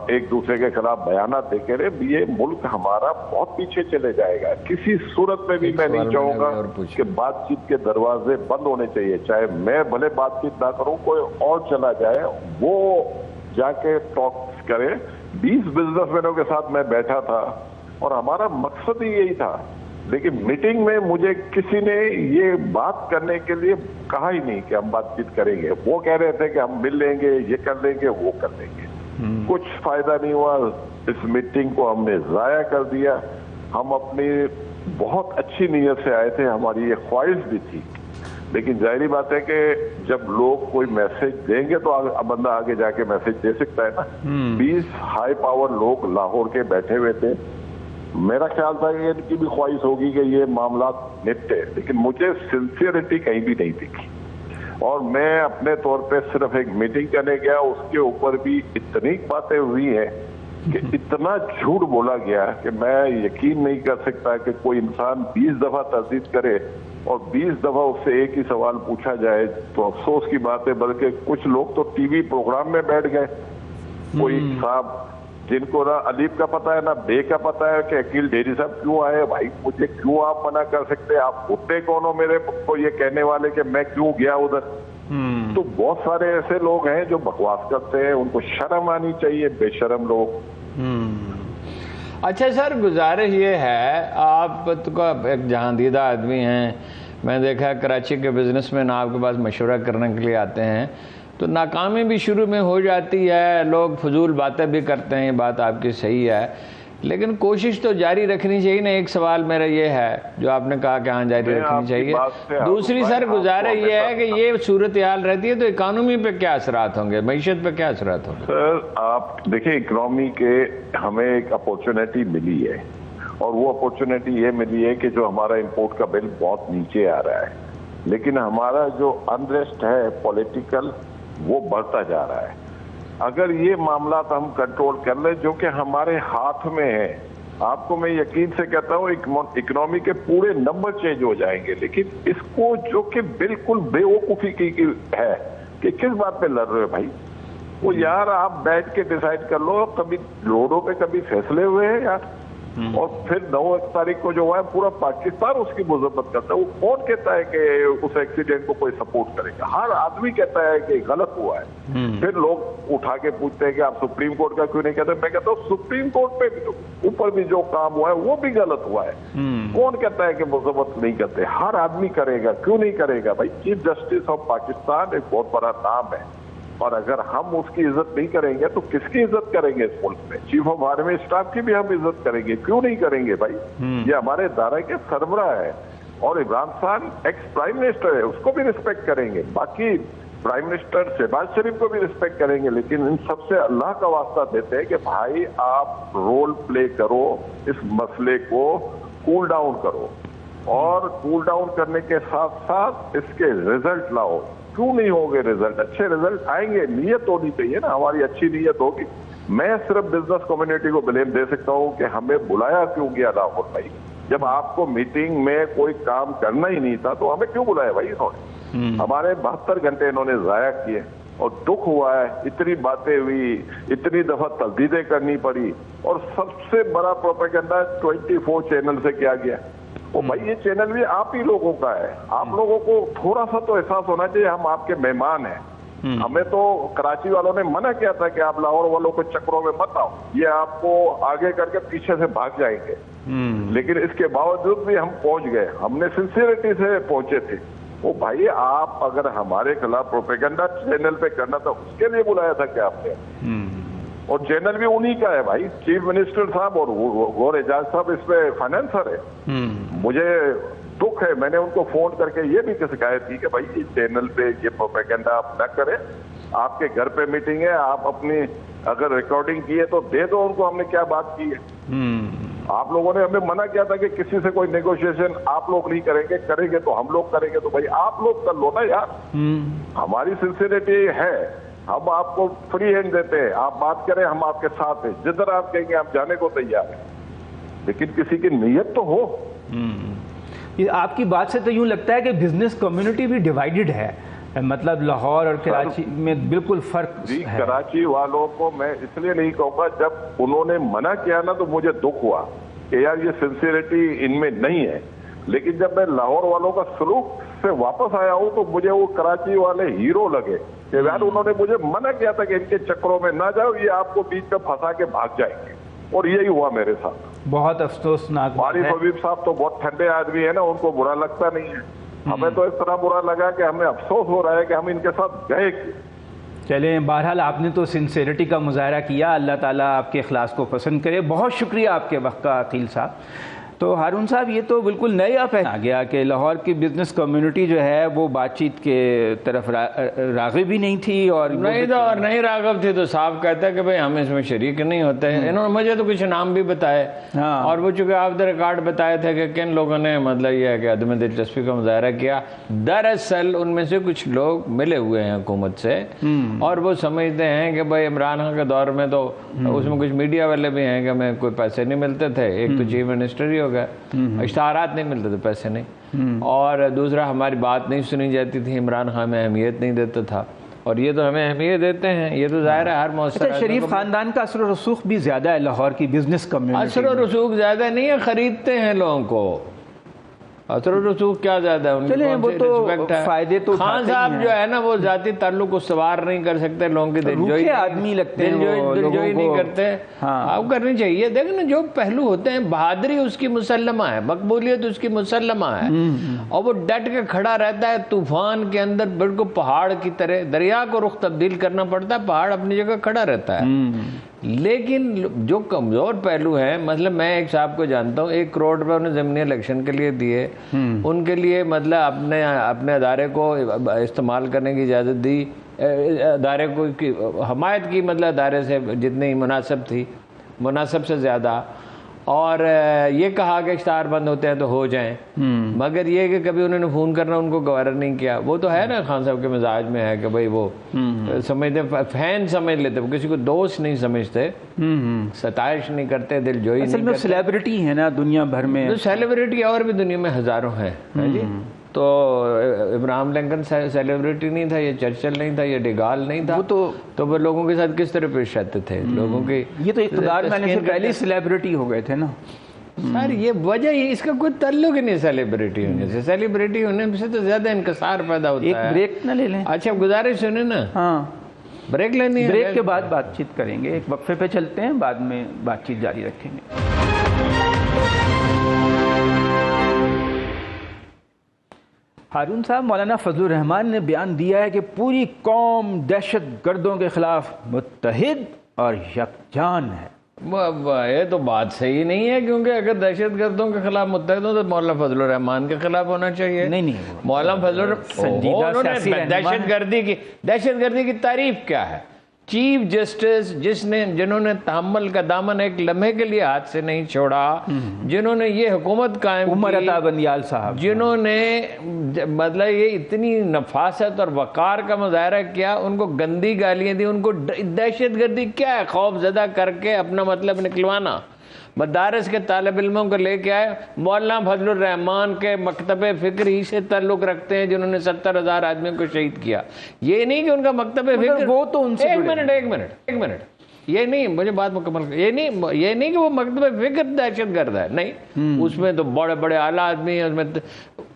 ایک دوسرے کے خلاف بیانات دیتے رہے. یہ ملک ہمارا بہت پیچھے چلے جائے گا. کسی صورت میں بھی میں نہیں چاہوں گا کہ بات چیت کے دروازے بند ہونے چاہیے. چاہے میں بھلے بات چیت نہ کروں, کوئی اور چلا جائے وہ جا کے ٹاک کرے. 20 بزنس مینوں کے ساتھ میں بیٹھا تھا اور ہمارا مقصد ہی یہی تھا, لیکن میٹنگ میں مجھے کسی نے یہ بات کرنے کے لیے کہا ہی نہیں کہ ہم بات چیت کریں گے. وہ کہہ رہے تھے کہ ہم مل لیں گے, یہ کر لیں گے, وہ کر لیں گے. کچھ فائدہ نہیں ہوا. اس میٹنگ کو ہم نے ضائع کر دیا. ہم اپنی بہت اچھی نیت سے آئے تھے, ہماری یہ خواہش بھی تھی, لیکن ظاہری بات ہے کہ جب لوگ کوئی میسج دیں گے تو بندہ آگے جا کے میسج دے سکتا ہے نا. 20 ہائی پاور لوگ لاہور کے بیٹھے ہوئے تھے. میرا خیال تھا کہ ان کی بھی خواہش ہوگی کہ یہ معاملات نپٹے, لیکن مجھے سنسیئرٹی کہیں بھی نہیں دکھی. اور میں اپنے طور پہ صرف ایک میٹنگ کرنے گیا, اس کے اوپر بھی اتنی باتیں ہوئی ہیں کہ اتنا جھوٹ بولا گیا کہ میں یقین نہیں کر سکتا کہ کوئی انسان 20 دفعہ تردید کرے اور 20 دفعہ اس سے ایک ہی سوال پوچھا جائے تو افسوس کی بات ہے. بلکہ کچھ لوگ تو ٹی وی پروگرام میں بیٹھ گئے, کوئی صاحب جن کو نہ الف کا پتہ ہے نہ بے کا پتہ ہے کہ عقیل ڈیری صاحب کیوں آئے. بھائی مجھے کیوں آپ منع کر سکتے؟ آپ ہوتے کون ہو میرے کو یہ کہنے والے کہ میں کیوں گیا ادھر؟ تو بہت سارے ایسے لوگ ہیں جو بکواس کرتے ہیں, ان کو شرم آنی چاہیے, بے شرم لوگ. اچھا سر, گزارش یہ ہے, آپ تو ایک جہاندیدہ آدمی ہیں, میں دیکھا ہے کراچی کے بزنس مین آپ کے پاس مشورہ کرنے کے لیے آتے ہیں, تو ناکامی بھی شروع میں ہو جاتی ہے, لوگ فضول باتیں بھی کرتے ہیں, یہ بات آپ کی صحیح ہے, لیکن کوشش تو جاری رکھنی چاہیے نا. ایک سوال میرا یہ ہے جو آپ نے کہا کہ ہاں جاری رکھنی چاہیے. دوسری سر گزارش یہ ہے کہ یہ صورتحال رہتی ہے تو اکانومی پہ کیا اثرات ہوں گے, معیشت پہ کیا اثرات ہوں گے؟ سر آپ دیکھیں, اکنامی کے ہمیں ایک اپورچونیٹی ملی ہے, اور وہ اپورچونیٹی یہ ملی ہے کہ جو ہمارا امپورٹ کا بل بہت نیچے آ رہا ہے, لیکن ہمارا جو انریسٹ ہے پولیٹیکل وہ بڑھتا جا رہا ہے. اگر یہ معاملات ہم کنٹرول کر لیں جو کہ ہمارے ہاتھ میں ہے, آپ کو میں یقین سے کہتا ہوں اکنامی کے پورے نمبر چینج ہو جائیں گے. لیکن اس کو جو کہ بالکل بے وقوفی کی ہے کہ کس بات پہ لڑ رہے ہو بھائی, وہ یار آپ بیٹھ کے ڈیسائیڈ کر لو. کبھی روڈوں پہ کبھی فیصلے ہوئے ہیں یار, اور پھر 9 تاریخ کو جو ہے پورا پاکستان اس کی مذمت کرتا ہے. وہ کون کہتا ہے کہ اس ایکسیڈنٹ کو کوئی سپورٹ کرے گا؟ ہر آدمی کہتا ہے کہ غلط ہوا ہے. پھر لوگ اٹھا کے پوچھتے ہیں کہ آپ سپریم کورٹ کا کیوں نہیں کہتے. میں کہتا ہوں سپریم کورٹ پہ اوپر بھی جو کام ہوا ہے وہ بھی غلط ہوا ہے. کون کہتا ہے کہ مذمت نہیں کرتے؟ ہر آدمی کرے گا, کیوں نہیں کرے گا بھائی؟ چیف جسٹس آف پاکستان ایک بہت بڑا نام ہے, اور اگر ہم اس کی عزت نہیں کریں گے تو کس کی عزت کریں گے اس ملک میں؟ چیف آف آرمی اسٹاف کی بھی ہم عزت کریں گے, کیوں نہیں کریں گے بھائی؟ یہ ہمارے ادارے کے سربراہ ہے, اور Imran Khan ex prime minister ہے, اس کو بھی رسپیکٹ کریں گے. باقی پرائم منسٹر شہباز شریف کو بھی رسپیکٹ کریں گے, لیکن ان سب سے اللہ کا واسطہ دیتے ہیں کہ بھائی آپ رول پلے کرو, اس مسئلے کو کول ڈاؤن کرو, اور کول ڈاؤن کرنے کے ساتھ ساتھ اس کے ریزلٹ لاؤ. کیوں نہیں ہوں گے رزلٹ؟ اچھے رزلٹ آئیں گے، نیت ہونی چاہیے نا، ہماری اچھی نیت ہوگی. میں صرف بزنس کمیونٹی کو بلیم دے سکتا ہوں کہ ہمیں بلایا کیوں گیا راہل بھائی؟ جب آپ کو میٹنگ میں کوئی کام کرنا ہی نہیں تھا تو ہمیں کیوں بلایا بھائی؟ انہوں نے ہمارے 72 گھنٹے انہوں نے ضائع کیے اور دکھ ہوا ہے. اتنی باتیں ہوئی، اتنی دفعہ تردیدیں کرنی پڑی، اور سب سے بڑا پروپیگنڈا 24 چینل سے کیا گیا. وہ بھائی یہ چینل بھی آپ ہی لوگوں کا ہے. آپ لوگوں کو تھوڑا سا تو احساس ہونا چاہیے ہم آپ کے مہمان ہیں. ہمیں تو کراچی والوں نے منع کیا تھا کہ آپ لاہور والوں کو چکروں میں مت آؤ، یہ آپ کو آگے کر کے پیچھے سے بھاگ جائیں گے. لیکن اس کے باوجود بھی ہم پہنچ گئے، ہم نے سنسیئرٹی سے پہنچے تھے. وہ بھائی آپ اگر ہمارے خلاف پروپیگنڈا چینل پہ کرنا تھا اس کے لیے بلایا تھا کیا آپ نے؟ اور چینل بھی انہی کا ہے بھائی، چیف منسٹر صاحب اور غور اعجاز صاحب اس پہ فائنینسر ہے. مجھے دکھ ہے، میں نے ان کو فون کر کے یہ بھی شکایت کی کہ بھائی یہ چینل پہ یہ پروپیگنڈا آپ نہ کریں، آپ کے گھر پہ میٹنگ ہے، آپ اپنی اگر ریکارڈنگ کی ہے تو دے دو ان کو ہم نے کیا بات کی ہے. آپ لوگوں نے ہمیں منع کیا تھا کہ کسی سے کوئی نیگوشیشن آپ لوگ نہیں کریں گے، کریں گے تو ہم لوگ کریں گے. تو بھائی آپ لوگ کر لو نا یار. ہماری سنسیئرٹی ہے، ہم آپ کو فری ہینڈ دیتے ہیں، آپ بات کریں ہم آپ کے ساتھ ہیں، جدھر آپ کہیں گے آپ جانے کو تیار ہیں. لیکن کسی کی نیت تو ہو. آپ کی بات سے تو یوں لگتا ہے کہ بزنس کمیونٹی بھی ڈیوائیڈڈ ہے، مطلب لاہور اور کراچی میں بالکل فرق جی ہے. کراچی والوں کو میں اس لیے نہیں کہوں گا، جب انہوں نے منع کیا نا تو مجھے دکھ ہوا کہ یار یہ سنسیئرٹی ان میں نہیں ہے. لیکن جب میں لاہور والوں کا سلوک سے واپس آیا ہوں تو مجھے وہ کراچی والے ہیرو لگے کہ یار انہوں نے مجھے منع کیا تھا کہ ان کے چکروں میں نہ جاؤ، یہ آپ کو بیچ میں پھنسا کے بھاگ جائیں گے. اور یہی ہوا میرے ساتھ. بہت افسوسناک بات ہے. عارف حبیب صاحب تو بہت ٹھنڈے آدمی ہیں نا، ان کو برا لگتا نہیں ہے. ہمیں تو اس طرح برا لگا کہ ہمیں افسوس ہو رہا ہے کہ ہم ان کے ساتھ گئے. چلیں بہرحال آپ نے تو سنسیئرٹی کا مظاہرہ کیا، اللہ تعالیٰ آپ کے اخلاص کو پسند کرے. بہت شکریہ آپ کے وقت کا عقیل صاحب. تو ہارون صاحب یہ تو بالکل نیا پہنا گیا کہ لاہور کی بزنس کمیونٹی جو ہے وہ بات چیت کے طرف راغب ہی نہیں تھی، اور نہیں راغب تھی تو صاحب کہتا ہے کہ بھئی ہم اس میں شریک نہیں ہوتے ہیں. انہوں نے مجھے تو کچھ نام بھی بتائے، اور وہ چونکہ آف دا ریکارڈ بتائے تھے کہ کن لوگوں نے مطلب یہ ہے کہ عدم دلچسپی کا مظاہرہ کیا. دراصل ان میں سے کچھ لوگ ملے ہوئے ہیں حکومت سے، اور وہ سمجھتے ہیں کہ بھئی عمران خان کے دور میں تو اس میں کچھ میڈیا والے بھی ہیں کہ ہمیں کوئی پیسے نہیں ملتے تھے. ایک تو چیف منسٹر ہی اشتہارات نہیں ملتے تھے، پیسے نہیں، اور دوسرا ہماری بات نہیں سنی جاتی تھی، عمران خان میں اہمیت نہیں دیتا تھا. اور یہ تو ہمیں اہمیت دیتے ہیں، یہ تو ظاہر ہے ہر مؤثر. شریف خاندان کا اثر و رسوخ بھی زیادہ ہے لاہور کی بزنس کمیونٹی. اثر و رسوخ زیادہ نہیں ہے، خریدتے ہیں لوگوں کو. اثر و رسوخ کیا زیادہ ہے؟ چلیں وہ تو فائدے تو خان صاحب جو ہے نا وہ ذاتی تعلق کو سوار نہیں کر سکتے، لوگوں کی دلجوئی آدمی لگتے ہیں، دلجوئی نہیں کرتے. آپ کرنی چاہیے. دیکھیں نا جو پہلو ہوتے ہیں، بہادری اس کی مسلمہ ہے، مقبولیت اس کی مسلمہ ہے، اور وہ ڈٹ کے کھڑا رہتا ہے طوفان کے اندر بالکل پہاڑ کی طرح. دریا کو رخ تبدیل کرنا پڑتا ہے، پہاڑ اپنی جگہ کھڑا رہتا ہے. لیکن جو کمزور پہلو ہیں، مطلب میں ایک صاحب کو جانتا ہوں، 1 کروڑ روپے انہیں ضمنی الیکشن کے لیے دیے، ان کے لیے مطلب اپنے ادارے کو استعمال کرنے کی اجازت دی، ادارے کو حمایت کی، مطلب ادارے سے جتنی مناسب تھی، مناسب سے زیادہ، اور یہ کہا کہ اشتہار بند ہوتے ہیں تو ہو جائیں. مگر یہ کہ کبھی انہوں نے فون کرنا ان کو گوارا نہیں کیا. وہ تو ہے نا خان صاحب کے مزاج میں ہے کہ بھئی وہ سمجھتے، فین سمجھ لیتے، وہ کسی کو دوست نہیں سمجھتے، ستائش نہیں کرتے، دل جوئی نہیں کرتے. سیلیبریٹی ہے نا دنیا بھر میں. سیلیبریٹی اور بھی دنیا میں ہزاروں ہیں جی. تو ابراہم لنکن سیلیبریٹی نہیں تھا، یہ چرچل نہیں تھا، یہ ڈیگال نہیں تھا، تو وہ لوگوں کے ساتھ کس طرح پیش آتے تھے لوگوں کی. یہ تو اقتدار میں سے پہلی سیلیبریٹی ہو گئے تھے نا سر. یہ وجہ ہی اس کا کوئی تعلق ہی نہیں سیلیبریٹی ہونے سے. سیلیبریٹی ہونے سے تو زیادہ انکسار پیدا ہوتا ہے. ایک بریک نہ لے لیں؟ اچھا گزارش سنیں نا. ہاں بریک لینی ہے. بریک کے بعد بات چیت کریں گے، ایک وقفے پہ چلتے ہیں، بعد میں بات چیت جاری رکھیں گے. ہارون صاحب، مولانا فضل الرحمان نے بیان دیا ہے کہ پوری قوم دہشت گردوں کے خلاف متحد اور یکجان ہے. یہ تو بات صحیح نہیں ہے، کیونکہ اگر دہشت گردوں کے خلاف متحد ہو تو مولانا فضل الرحمان کے خلاف ہونا چاہیے. نہیں مولانا فضل الرحمان دہشت گردی کی تعریف کیا ہے؟ چیف جسٹس جنہوں نے تحمل کا دامن ایک لمحے کے لیے ہاتھ سے نہیں چھوڑا، جنہوں نے یہ حکومت قائم عمر کی، عطا بندیال صاحب، جنہوں نے مطلب یہ اتنی نفاست اور وقار کا مظاہرہ کیا، ان کو گندی گالیاں دی، ان کو دہشت گردی کیا ہے، خوف زدہ کر کے اپنا مطلب نکلوانا۔ مدارس کے طالب علموں کو لے کے آئے، مولانا فضل الرحمان کے مکتب فکر ہی سے تعلق رکھتے ہیں جنہوں نے 70,000 آدمیوں کو شہید کیا۔ یہ نہیں کہ ان کا مکتب فکر، وہ تو ان سے ایک منٹ، یہ نہیں، مجھے بات مکمل، یہ نہیں کہ وہ مکتب فکر دہشت گرد ہے، نہیں، اس میں تو بڑے بڑے اعلیٰ آدمی ہیں، اس میں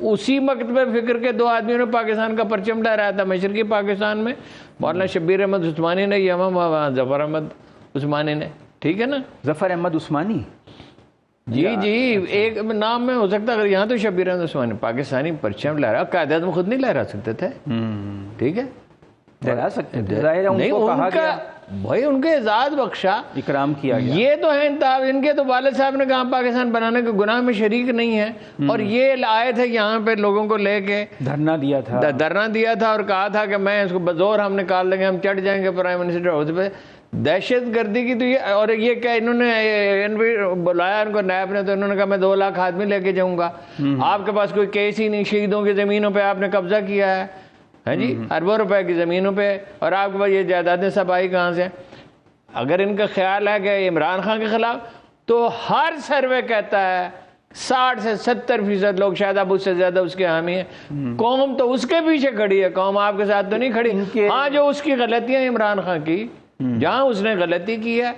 اسی مکتب فکر کے 2 آدمیوں نے پاکستان کا پرچم لہرایا تھا مشرقی پاکستان میں، مولانا شبیر احمد عثمانی نے، یا ظفر احمد عثمانی نے، ٹھیک ہے نا، ظفر احمد عثمانی، جی ایک نام میں ہو سکتا ہے، یہاں تو شبیر احمد عثمانی پاکستانی پرچم لہرا، قائد اعظم خود نہیں لہرا سکتے تھے، ٹھیک ہے، لہرا سکتے تھے، ظاہر ہے ان کو کہا گیا، بھائی ان کے اعزاز بخشا، اکرام کیا گیا۔ یہ تو ہیں ان کے تو والد صاحب نے کہا پاکستان بنانے کے گناہ میں شریک نہیں ہے، اور یہ آئے تھے یہاں پہ لوگوں کو لے کے دھرنا دیا تھا اور کہا تھا کہ میں اس کو بزور ہم نکال دیں گے، ہم چڑھ جائیں گے پرائم منسٹر عہدے پہ۔ دہشت گردی کی تو یہ، اور یہ کیا انہوں نے بلایا ان کو نیب نے، تو انہوں نے کہا میں 2 لاکھ آدمی لے کے جاؤں گا، آپ کے پاس کوئی کیس ہی نہیں، شہیدوں کی زمینوں پہ آپ نے قبضہ کیا ہے، ہاں جی، اربوں روپے کی زمینوں پہ، اور آپ کے پاس یہ جائیدادیں سب آئی کہاں سے؟ اگر ان کا خیال ہے کہ عمران خان کے خلاف، تو ہر سروے کہتا ہے 60 سے 70% لوگ، شاید اب اس سے زیادہ اس کے حامی ہیں، قوم تو اس کے پیچھے کھڑی ہے، قوم آپ کے ساتھ تو نہیں کھڑی۔ ہاں جو اس کی غلطیاں عمران خان کی، جہاں اس نے غلطی کی ہے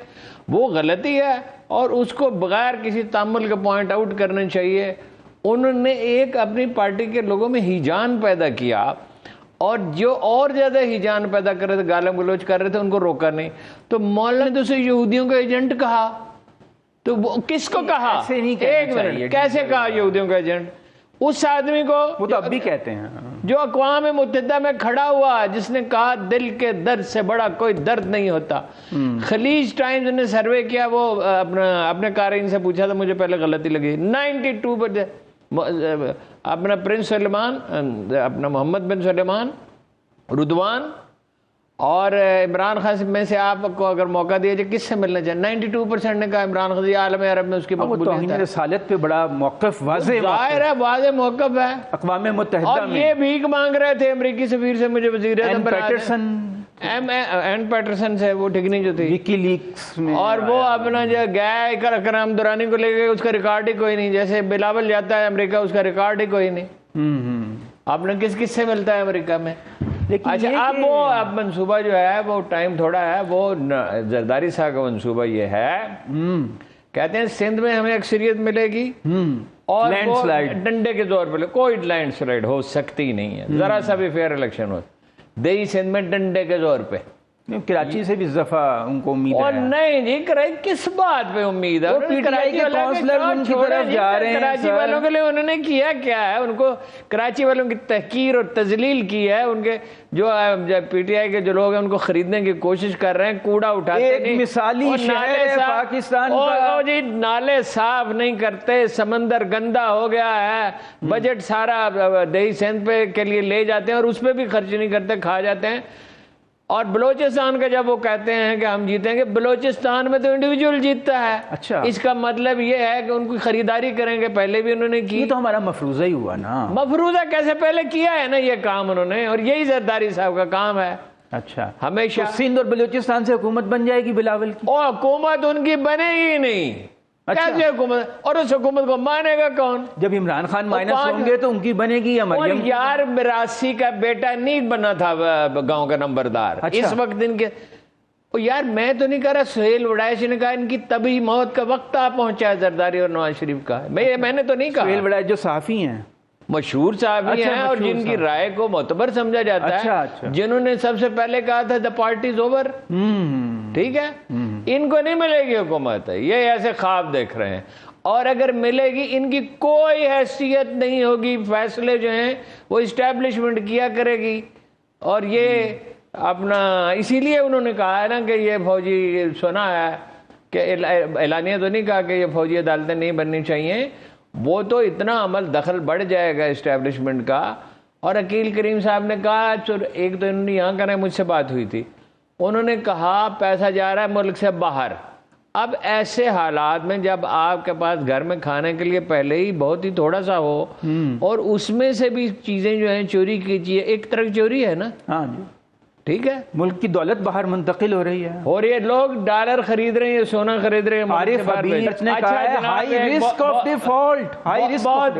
وہ غلطی ہے، اور اس کو بغیر کسی تامل کے پوائنٹ آؤٹ کرنا چاہیے۔ انہوں نے ایک اپنی پارٹی کے لوگوں میں ہیجان پیدا کیا، اور جو اور زیادہ ہیجان پیدا کر رہے تھے، گالم گلوچ کر رہے تھے، ان کو روکا نہیں۔ تو مولانا نے تو اسے یہودیوں کا ایجنٹ کہا، تو وہ کس کو کہا؟ ایک منٹ، کیسے کہا یہودیوں کا ایجنٹ؟ اس آدمی کو، وہ تو اب بھی کہتے ہیں، جو اقوام متحدہ میں کھڑا ہوا، جس نے کہا دل کے درد سے بڑا کوئی درد نہیں ہوتا۔ خلیج ٹائمز نے سروے کیا، وہ اپنے قارئین سے پوچھا تھا، مجھے پہلے غلطی لگی، 92% اپنا پرنس سلیمان، اپنا محمد بن سلیمان، رضوان اور عمران خان میں سے آپ کو اگر موقع دیا جائے کس سے ملنا چاہیے، 92% نے کہا عمران خان، عالم عرب میں اس کی توہین رسالت پہ بڑا موقف واضح، ظاہر ہے واضح موقف ہے اقوام متحدہ اور میں۔ یہ بھیک مانگ رہے تھے امریکی سفیر سے، مجھے وزیر اعظم این پیٹرسن سے، وہ ٹھیک نہیں جو تھی وکی لیکس میں، اور وہ اپنا جو گئے اکرام دورانی کو لے گئے، اس کا ریکارڈ ہی کوئی نہیں، جیسے بلاول جاتا ہے امریکہ، اس کا ریکارڈ ہی کوئی نہیں۔ آپ نے کس سے ملتا ہے امریکہ میں؟ اچھا، اب وہ منصوبہ جو ہے وہ ٹائم تھوڑا ہے، وہ زرداری صاحب کا منصوبہ یہ ہے، کہتے ہیں سندھ میں ہمیں اکثریت ملے گی اور ڈنڈے کے زور پر، کوئی لینڈ سلائڈ ہو سکتی نہیں ہے، ذرا سا بھی فیئر الیکشن ہو، دیہی سندھ میں ڈنڈے کے زور پہ۔ کراچی سے بھی دفعہ ان کو امید ہے، اور نہیں جی، کس بات پہ امید ہے؟ کراچی والوں کے لیے انہوں نے کیا کیا ہے؟ ان کو کراچی والوں کی تحقیر اور تذلیل کی ہے، ان کے جو پی ٹی آئی کے جو لوگ ہیں ان کو خریدنے کی کوشش کر رہے ہیں، کوڑا اٹھاتے نہیں، مثالی شہر ہے پاکستان کا، جی نالے صاف نہیں کرتے، سمندر گندا ہو گیا ہے، بجٹ سارا دیہی سندھ پہ کے لیے لے جاتے ہیں اور اس پہ بھی خرچ نہیں کرتے، کھا جاتے ہیں۔ اور بلوچستان کا جب وہ کہتے ہیں کہ ہم جیتیں گے، بلوچستان میں تو انڈیویجول جیتتا ہے۔ اچھا، اس کا مطلب یہ ہے کہ ان کی خریداری کریں گے، پہلے بھی انہوں نے کی، یہ تو ہمارا مفروضہ ہی ہوا نا، مفروضہ کیسے پہلے کیا ہے نا یہ کام انہوں نے، اور یہی زرداری صاحب کا کام ہے۔ اچھا، ہمیشہ سندھ اور بلوچستان سے حکومت بن جائے گی بلاول کی، اور حکومت ان کی بنے گی نہیں، کیسے حکومت؟ اور اس حکومت کو مانے گا کون؟ جب عمران خان مائنس ہوں گے تو ان کی بنے گی یا مریم؟ یار 82 کا بیٹا نہیں بنا تھا گاؤں کا نمبردار، اس وقت ان کے، یار میں تو نہیں کہہ رہا، سہیل وڈائش نے کہا ان کی طبی موت کا وقت آ پہنچا ہے زرداری اور نواز شریف کا، میں نے تو نہیں کہا۔ سہیل وڈائش جو صحافی ہیں، مشہور صحافی ہیں اور جن کی رائے کو معتبر سمجھا جاتا ہے، جنہوں نے سب سے پہلے کہا تھا the party is over، ٹھیک ہے، ان کو نہیں ملے گی حکومت، یہ ایسے خواب دیکھ رہے ہیں، اور اگر ملے گی ان کی کوئی حیثیت نہیں ہوگی، فیصلے جو ہیں وہ اسٹیبلشمنٹ کیا کرے گی، اور یہ اپنا، اسی لیے انہوں نے کہا ہے نا کہ یہ فوجی، سنا ہے کہ اعلانیہ تو نہیں کہا کہ یہ فوجی عدالتیں نہیں بننی چاہیے، وہ تو اتنا عمل دخل بڑھ جائے گا اسٹیبلشمنٹ کا۔ اور عقیل کریم صاحب نے کہا، ایک تو انہوں نے یہاں کرنا، مجھ سے بات ہوئی تھی، انہوں نے کہا پیسہ جا رہا ہے ملک سے باہر. اب ایسے حالات میں جب آپ کے پاس گھر میں کھانے کے لیے پہلے ہی بہت ہی تھوڑا سا ہو اور اس میں سے بھی چیزیں جو ہیں چوری کیجیے، ایک طرح چوری ہے نا. ہاں جی، ٹھیک ہے، ملک کی دولت باہر منتقل ہو رہی ہے اور یہ لوگ ڈالر خرید رہے ہیں، سونا خرید رہے ہیں.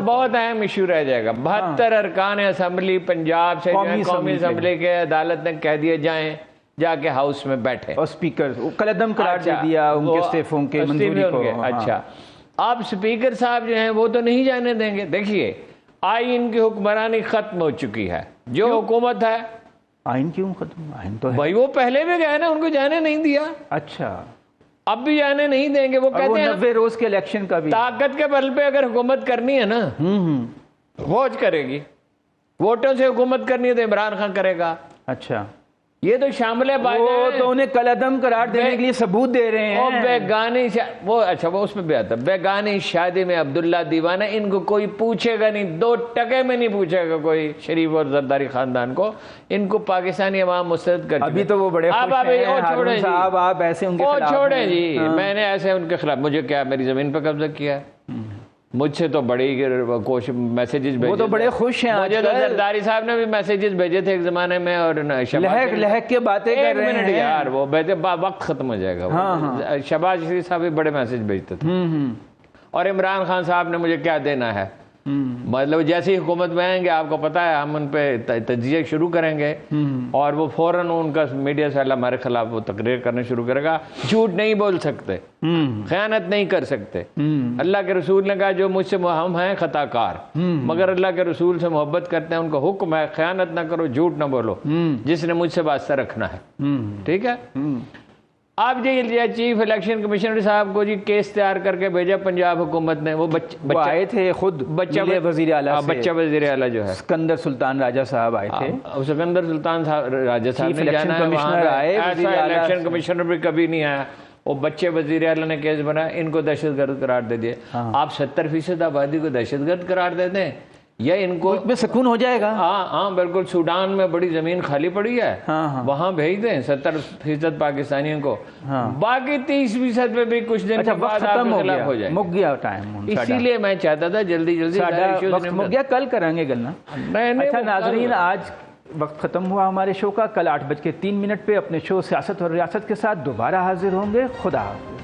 بہت اہم ایشو رہ جائے گا. 72 ارکان اسمبلی پنجاب سے قومی اسمبلی کے عدالت نے کہہ دیا جائیں جا کے ہاؤس میں بیٹھے، اور اسپیکر قلعدم قرار دے دیا ان کے استعفوں کے منظوری کو. اچھا، اب اسپیکر صاحب جو ہیں وہ تو نہیں جانے دیں گے. دیکھیے آئین کی حکمرانی ختم ہو چکی ہے، جو حکومت ہے. آئین کیوں ختم؟ آئین تو ہے بھائی وہ پہلے بھی گئے نا، ان کو جانے نہیں دیا. اچھا، اب بھی جانے نہیں دیں گے. وہ کہتے ہیں 90 روز کے الیکشن کا بھی طاقت کے بل پہ اگر حکومت کرنی ہے نا، فوج کرے گی. ووٹوں سے حکومت کرنی ہے تو عمران خان کرے گا. اچھا، یہ تو شامل ہے وہ تو انہیں قلعدم قرار دینے کے لیے ثبوت دے رہے ہیں. بیگانی وہ اچھا وہ اس میں بھی آتا ہے، بیگانی شادی میں عبداللہ دیوانہ، ان کو کوئی پوچھے گا نہیں، 2 ٹکے میں نہیں پوچھے گا کوئی شریف اور زرداری خاندان کو. ان کو پاکستانی عوام مسترد کر چکے. ابھی تو وہ بڑے خوش ہیں ہارون صاحب، آپ ایسے ان کے خلاف چھوڑیں جی. میں نے ایسے ان کے خلاف، مجھے کیا میری زمین پہ قبضہ کیا ہے؟ مجھ سے تو بڑی میسیجز بھیجے. وہ تو بڑے خوش ہیں. مجھے تو زرداری صاحب نے بھی میسیجز بھیجے تھے ایک زمانے میں، اور لہک کے باتیں کر رہے ہیں یار. وہ وقت ختم ہو جائے گا. شہباز شریف صاحب بھی بڑے میسیج بھیجتے تھے. اور عمران خان صاحب نے مجھے کیا دینا ہے. مطلب جیسے ہی حکومت میں آئیں گے آپ کو پتا ہے ہم ان پہ تجزیہ شروع کریں گے، اور وہ فوراً ان کا میڈیا سے ہمارے خلاف وہ تقریر کرنا شروع کرے گا. جھوٹ نہیں بول سکتے، خیانت نہیں کر سکتے. اللہ کے رسول نے کہا جو مجھ سے ہم ہیں خطا کار، مگر اللہ کے رسول سے محبت کرتے ہیں، ان کا حکم ہے خیانت نہ کرو، جھوٹ نہ بولو، جس نے مجھ سے واسطہ رکھنا ہے. ٹھیک ہے. آپ جی چیف الیکشن کمشنر صاحب کو جی کیس تیار کر کے بھیجا پنجاب حکومت نے. وہ آئے تھے خود، وزیر اعلیٰ جو ہے سکندر سلطان راجہ صاحب آئے تھے. سکندر سلطان راجہ صاحب نے جانا ہے. ایسا الیکشن کمشنر بھی کبھی نہیں آیا. وہ بچے وزیر اعلیٰ نے کیس بنا، ان کو دہشت گرد قرار دے دیا. آپ 70% آبادی کو دہشت گرد قرار دے دیں یا ان کو میں سکون ہو جائے گا. ہاں بالکل. سوڈان میں بڑی زمین خالی پڑی ہے، وہاں بھیج دیں 70% پاکستانیوں کو. باقی 30% میں بھی کچھ دن بعد ختم ہو جائے. مک گیا ٹائم. اسی لیے میں چاہتا تھا جلدی مک گیا. کل کریں گے گلنا. اچھا ناظرین، آج وقت ختم ہوا ہمارے شو کا. کل 8:03 پہ اپنے شو سیاست اور ریاست کے ساتھ دوبارہ حاضر ہوں گے. خدا حافظ.